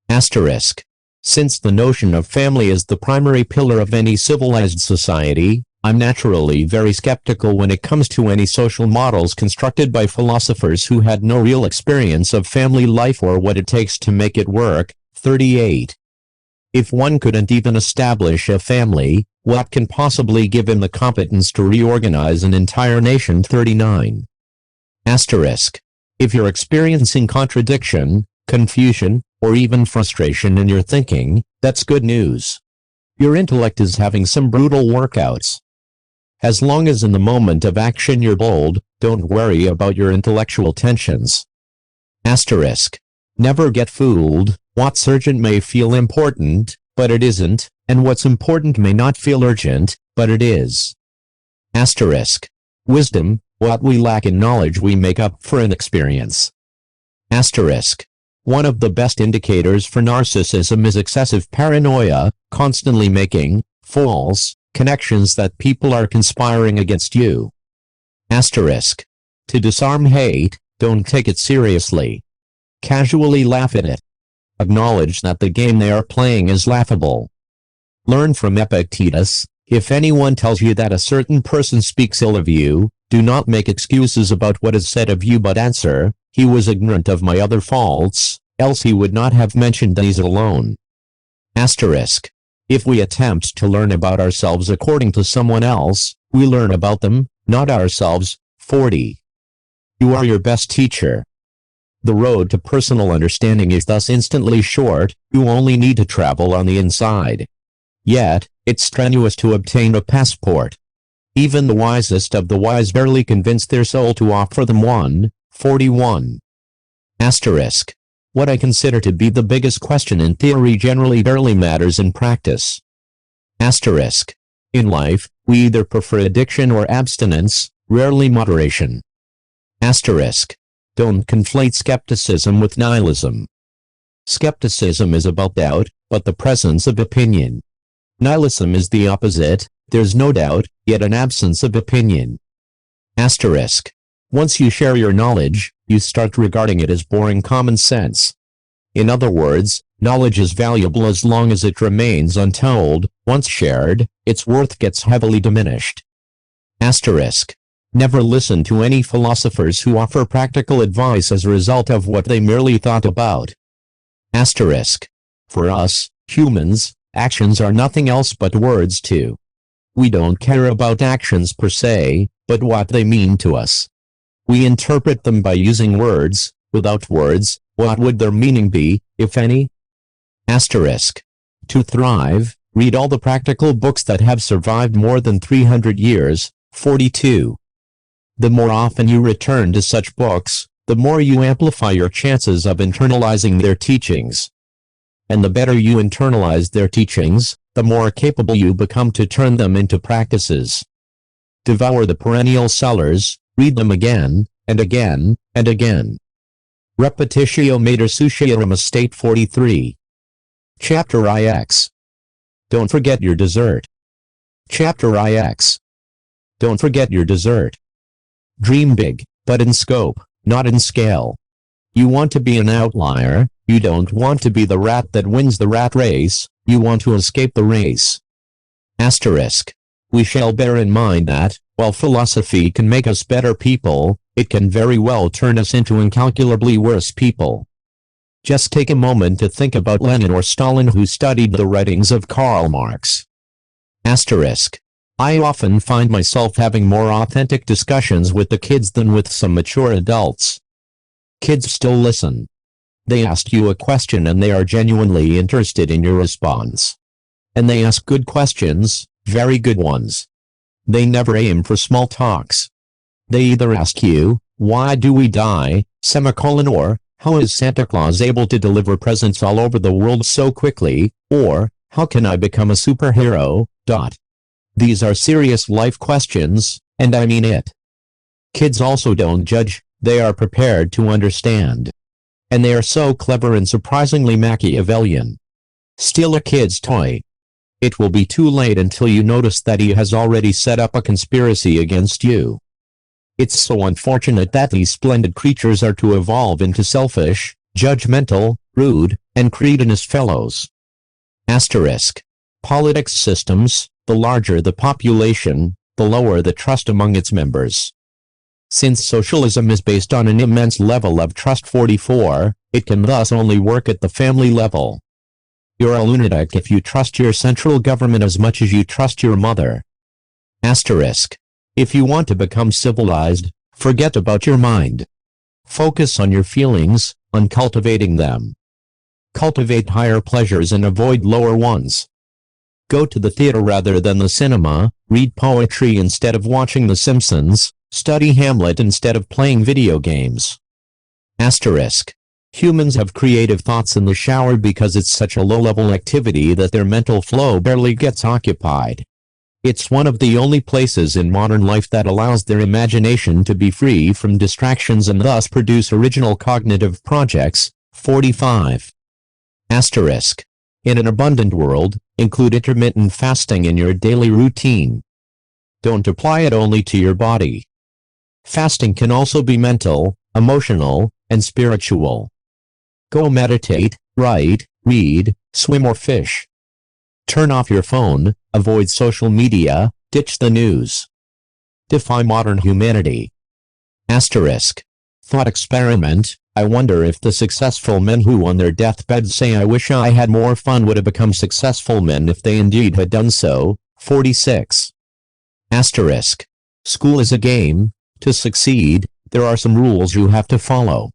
Asterisk. Since the notion of family is the primary pillar of any civilized society, I'm naturally very skeptical when it comes to any social models constructed by philosophers who had no real experience of family life or what it takes to make it work. 38. If one couldn't even establish a family, what can possibly give him the competence to reorganize an entire nation? 39. Asterisk. If you're experiencing contradiction, confusion, or even frustration in your thinking, that's good news. Your intellect is having some brutal workouts. As long as in the moment of action you're bold, don't worry about your intellectual tensions. Asterisk. Never get fooled. What's urgent may feel important, but it isn't, and what's important may not feel urgent, but it is. Asterisk. Wisdom, what we lack in knowledge we make up for in experience. Asterisk. One of the best indicators for narcissism is excessive paranoia, constantly making false connections that people are conspiring against you. Asterisk. To disarm hate, don't take it seriously. Casually laugh at it. Acknowledge that the game they are playing is laughable. Learn from Epictetus. If anyone tells you that a certain person speaks ill of you, do not make excuses about what is said of you but answer, he was ignorant of my other faults, else he would not have mentioned these alone. Asterisk. If we attempt to learn about ourselves according to someone else, we learn about them, not ourselves. 40. You are your best teacher. The road to personal understanding is thus instantly short, you only need to travel on the inside. Yet, it's strenuous to obtain a passport. Even the wisest of the wise barely convince their soul to offer them one. 41. Asterisk. What I consider to be the biggest question in theory generally barely matters in practice. Asterisk. In life, we either prefer addiction or abstinence, rarely moderation. Asterisk. Don't conflate skepticism with nihilism. Skepticism is about doubt, but the presence of opinion. Nihilism is the opposite, there's no doubt, yet an absence of opinion. Asterisk. Once you share your knowledge, you start regarding it as boring common sense. In other words, knowledge is valuable as long as it remains untold. Once shared, its worth gets heavily diminished. Asterisk. Never listen to any philosophers who offer practical advice as a result of what they merely thought about. Asterisk. For us, humans, actions are nothing else but words too. We don't care about actions per se, but what they mean to us. We interpret them by using words. Without words, what would their meaning be, if any? Asterisk. To thrive, read all the practical books that have survived more than 300 years. 42. The more often you return to such books, the more you amplify your chances of internalizing their teachings. And the better you internalize their teachings, the more capable you become to turn them into practices. Devour the perennial sellers, read them again, and again, and again. Repetitio mater suciarum estate 43. Chapter IX. Don't forget your dessert. Chapter IX. Don't forget your dessert. Dream big, but in scope, not in scale. You want to be an outlier, you don't want to be the rat that wins the rat race, you want to escape the race. Asterisk. We shall bear in mind that, while philosophy can make us better people, it can very well turn us into incalculably worse people. Just take a moment to think about Lenin or Stalin who studied the writings of Karl Marx. Asterisk. I often find myself having more authentic discussions with the kids than with some mature adults. Kids still listen. They ask you a question and they are genuinely interested in your response. And they ask good questions, very good ones. They never aim for small talks. They either ask you, why do we die, or, how is Santa Claus able to deliver presents all over the world so quickly, or, how can I become a superhero, ... These are serious life questions, and I mean it. Kids also don't judge, they are prepared to understand. And they are so clever and surprisingly Machiavellian. Steal a kid's toy. It will be too late until you notice that he has already set up a conspiracy against you. It's so unfortunate that these splendid creatures are to evolve into selfish, judgmental, rude, and cretinous fellows. Asterisk. Politics systems, the larger the population, the lower the trust among its members. Since socialism is based on an immense level of trust 44, it can thus only work at the family level. You're a lunatic if you trust your central government as much as you trust your mother. Asterisk. If you want to become civilized, forget about your mind. Focus on your feelings, on cultivating them. Cultivate higher pleasures and avoid lower ones. Go to the theater rather than the cinema, read poetry instead of watching The Simpsons, study Hamlet instead of playing video games. Asterisk. Humans have creative thoughts in the shower because it's such a low-level activity that their mental flow barely gets occupied. It's one of the only places in modern life that allows their imagination to be free from distractions and thus produce original cognitive projects. 45. Asterisk. In an abundant world, include intermittent fasting in your daily routine. Don't apply it only to your body. Fasting can also be mental, emotional, and spiritual. Go meditate, write, read, swim or fish. Turn off your phone, avoid social media, ditch the news. Defy modern humanity. Asterisk. Thought experiment. I wonder if the successful men who on their deathbed say I wish I had more fun would have become successful men if they indeed had done so. 46. Asterisk. School is a game. To succeed, there are some rules you have to follow.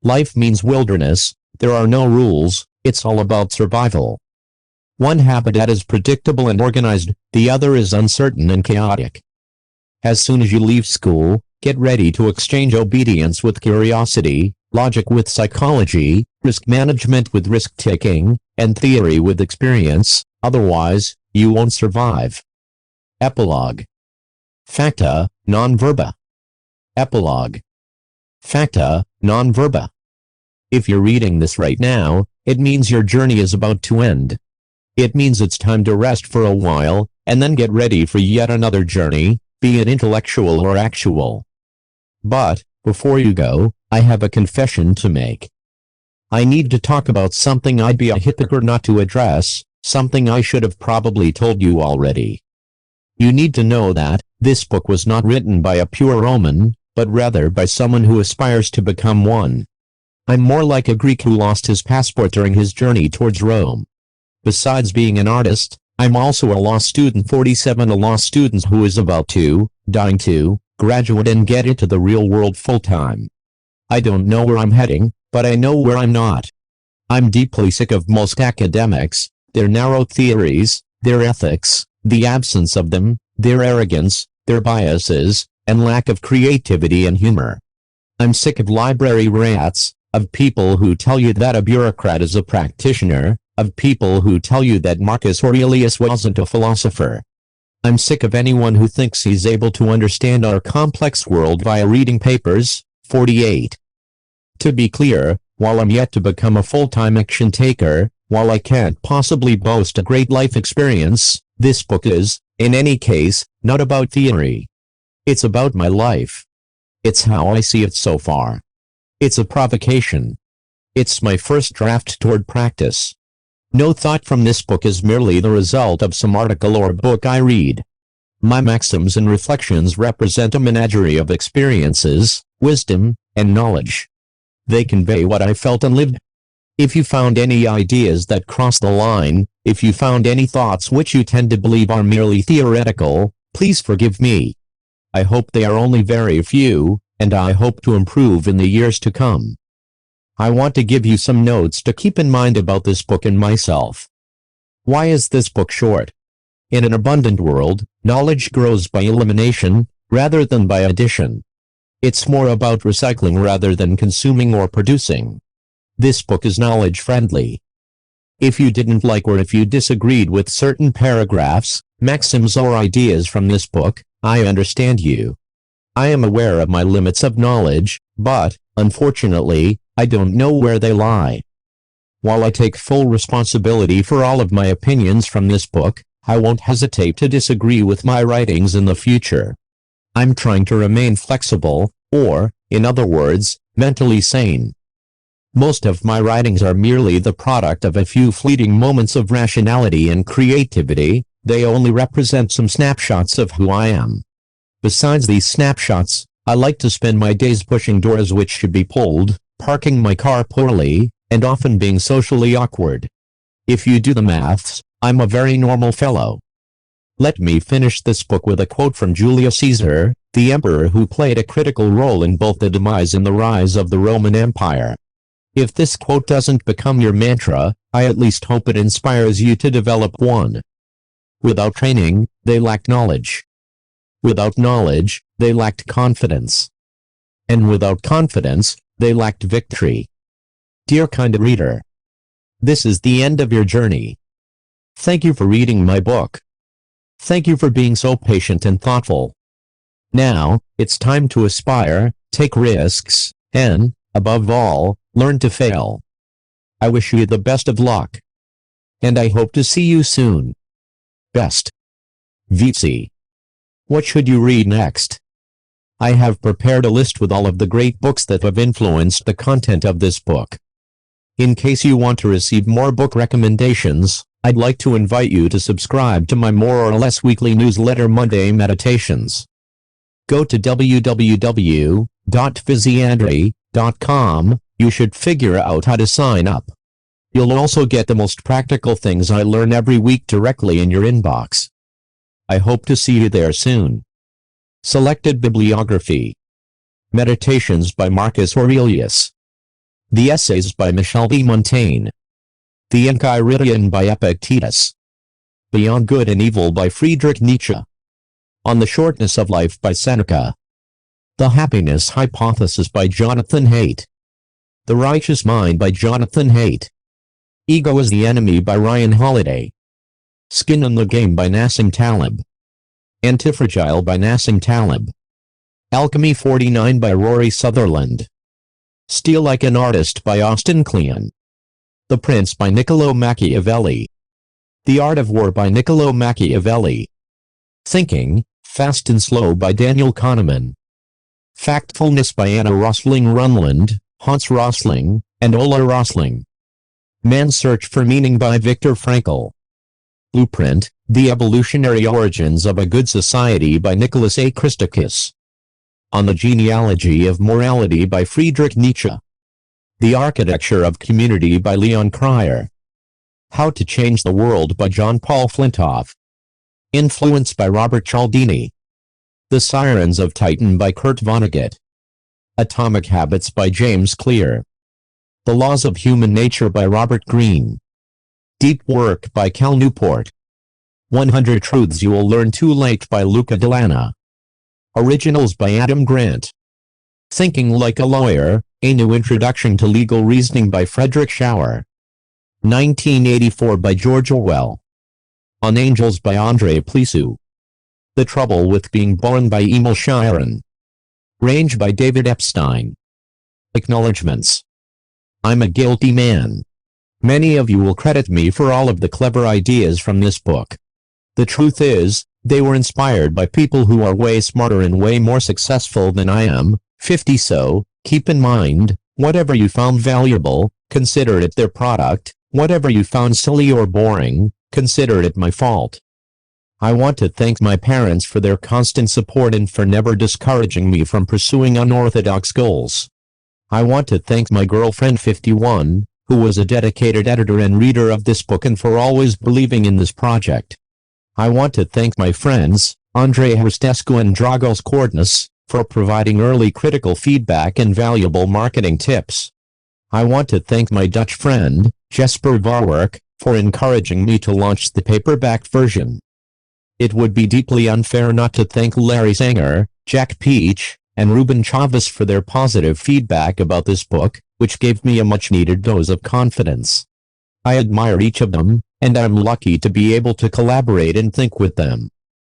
Life means wilderness. There are no rules, it's all about survival. One habitat is predictable and organized, the other is uncertain and chaotic. As soon as you leave school, get ready to exchange obedience with curiosity, logic with psychology, risk management with risk-taking, and theory with experience, otherwise, you won't survive. Epilogue. Facta, non verba. Epilogue. Facta, non verba. If you're reading this right now, it means your journey is about to end. It means it's time to rest for a while, and then get ready for yet another journey, be it intellectual or actual. But, before you go, I have a confession to make. I need to talk about something I'd be a hypocrite not to address, something I should have probably told you already. You need to know that this book was not written by a pure Roman, but rather by someone who aspires to become one. I'm more like a Greek who lost his passport during his journey towards Rome. Besides being an artist, I'm also a law student 47, a law student who is about to, dying to, graduate and get into the real world full-time. I don't know where I'm heading, but I know where I'm not. I'm deeply sick of most academics, their narrow theories, their ethics, the absence of them, their arrogance, their biases, and lack of creativity and humor. I'm sick of library rats, of people who tell you that a bureaucrat is a practitioner, of people who tell you that Marcus Aurelius wasn't a philosopher. I'm sick of anyone who thinks he's able to understand our complex world via reading papers. 48. To be clear, while I'm yet to become a full-time action taker, while I can't possibly boast a great life experience, this book is, in any case, not about theory. It's about my life. It's how I see it so far. It's a provocation. It's my first draft toward practice. No thought from this book is merely the result of some article or book I read. My maxims and reflections represent a menagerie of experiences, wisdom, and knowledge. They convey what I felt and lived. If you found any ideas that cross the line, if you found any thoughts which you tend to believe are merely theoretical, please forgive me. I hope they are only very few, and I hope to improve in the years to come. I want to give you some notes to keep in mind about this book and myself. Why is this book short? In an abundant world, knowledge grows by elimination, rather than by addition. It's more about recycling rather than consuming or producing. This book is knowledge-friendly. If you didn't like or if you disagreed with certain paragraphs, maxims or ideas from this book, I understand you. I am aware of my limits of knowledge, but, unfortunately, I don't know where they lie. While I take full responsibility for all of my opinions from this book, I won't hesitate to disagree with my writings in the future. I'm trying to remain flexible, or, in other words, mentally sane. Most of my writings are merely the product of a few fleeting moments of rationality and creativity. They only represent some snapshots of who I am. Besides these snapshots, I like to spend my days pushing doors which should be pulled, parking my car poorly, and often being socially awkward. If you do the maths, I'm a very normal fellow. Let me finish this book with a quote from Julius Caesar, the emperor who played a critical role in both the demise and the rise of the Roman Empire. If this quote doesn't become your mantra, I at least hope it inspires you to develop one. Without training, they lacked knowledge. Without knowledge, they lacked confidence. And without confidence, they lacked victory. Dear kind reader, this is the end of your journey. Thank you for reading my book. Thank you for being so patient and thoughtful. Now, it's time to aspire, take risks, and, above all, learn to fail. I wish you the best of luck. And I hope to see you soon. Best. Vizi. What should you read next? I have prepared a list with all of the great books that have influenced the content of this book. In case you want to receive more book recommendations, I'd like to invite you to subscribe to my more or less weekly newsletter Monday Meditations. Go to www.viziandrei.com. You should figure out how to sign up. You'll also get the most practical things I learn every week directly in your inbox. I hope to see you there soon. Selected Bibliography. Meditations by Marcus Aurelius. The Essays by Michel de Montaigne. The Enchiridion by Epictetus. Beyond Good and Evil by Friedrich Nietzsche. On the Shortness of Life by Seneca. The Happiness Hypothesis by Jonathan Haidt. The Righteous Mind by Jonathan Haidt. Ego is the Enemy by Ryan Holiday. Skin in the Game by Nassim Taleb. Antifragile by Nassim Taleb. Alchemy 49 by Rory Sutherland. Steal Like an Artist by Austin Kleon. The Prince by Niccolo Machiavelli. The Art of War by Niccolo Machiavelli. Thinking, Fast and Slow by Daniel Kahneman. Factfulness by Anna Rosling Runland, Hans Rosling, and Ola Rosling. Man's Search for Meaning by Viktor Frankl. Blueprint, The Evolutionary Origins of a Good Society by Nicholas A. Christakis. On the Genealogy of Morality by Friedrich Nietzsche. The Architecture of Community by Leon Cryer. How to Change the World by John Paul Flintoff. Influence by Robert Cialdini. The Sirens of Titan by Kurt Vonnegut. Atomic Habits by James Clear. The Laws of Human Nature by Robert Greene. Deep Work by Cal Newport. 100 Truths You Will Learn Too Late by Luca Delana. Originals by Adam Grant. Thinking Like a Lawyer, A New Introduction to Legal Reasoning by Frederick Schauer. 1984 by George Orwell. On Angels by Andrei Plesu. The Trouble with Being Born by Emil Cioran. Range by David Epstein. Acknowledgements. I'm a guilty man. Many of you will credit me for all of the clever ideas from this book. The truth is, they were inspired by people who are way smarter and way more successful than I am. 50 So, keep in mind, whatever you found valuable, consider it their product. Whatever you found silly or boring, consider it my fault. I want to thank my parents for their constant support and for never discouraging me from pursuing unorthodox goals. I want to thank my girlfriend 51, who was a dedicated editor and reader of this book and for always believing in this project. I want to thank my friends, Andrei Hristescu and Dragos Kordnas, for providing early critical feedback and valuable marketing tips. I want to thank my Dutch friend, Jesper Varwerk, for encouraging me to launch the paperback version. It would be deeply unfair not to thank Larry Sanger, Jack Peach, and Ruben Chavez for their positive feedback about this book, which gave me a much-needed dose of confidence. I admire each of them, and I'm lucky to be able to collaborate and think with them.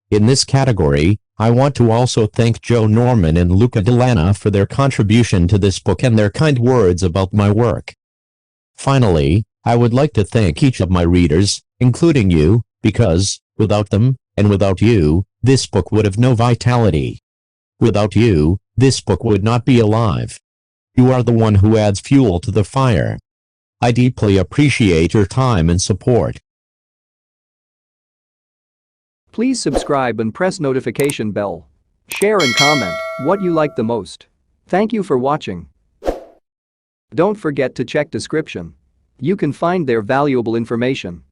In this category, I want to also thank Joe Norman and Luca Delana for their contribution to this book and their kind words about my work. Finally, I would like to thank each of my readers, including you, because, without them, and without you, this book would have no vitality. Without you, this book would not be alive. You are the one who adds fuel to the fire. I deeply appreciate your time and support. Please subscribe and press notification bell. Share and comment what you like the most. Thank you for watching. Don't forget to check description. You can find their valuable information.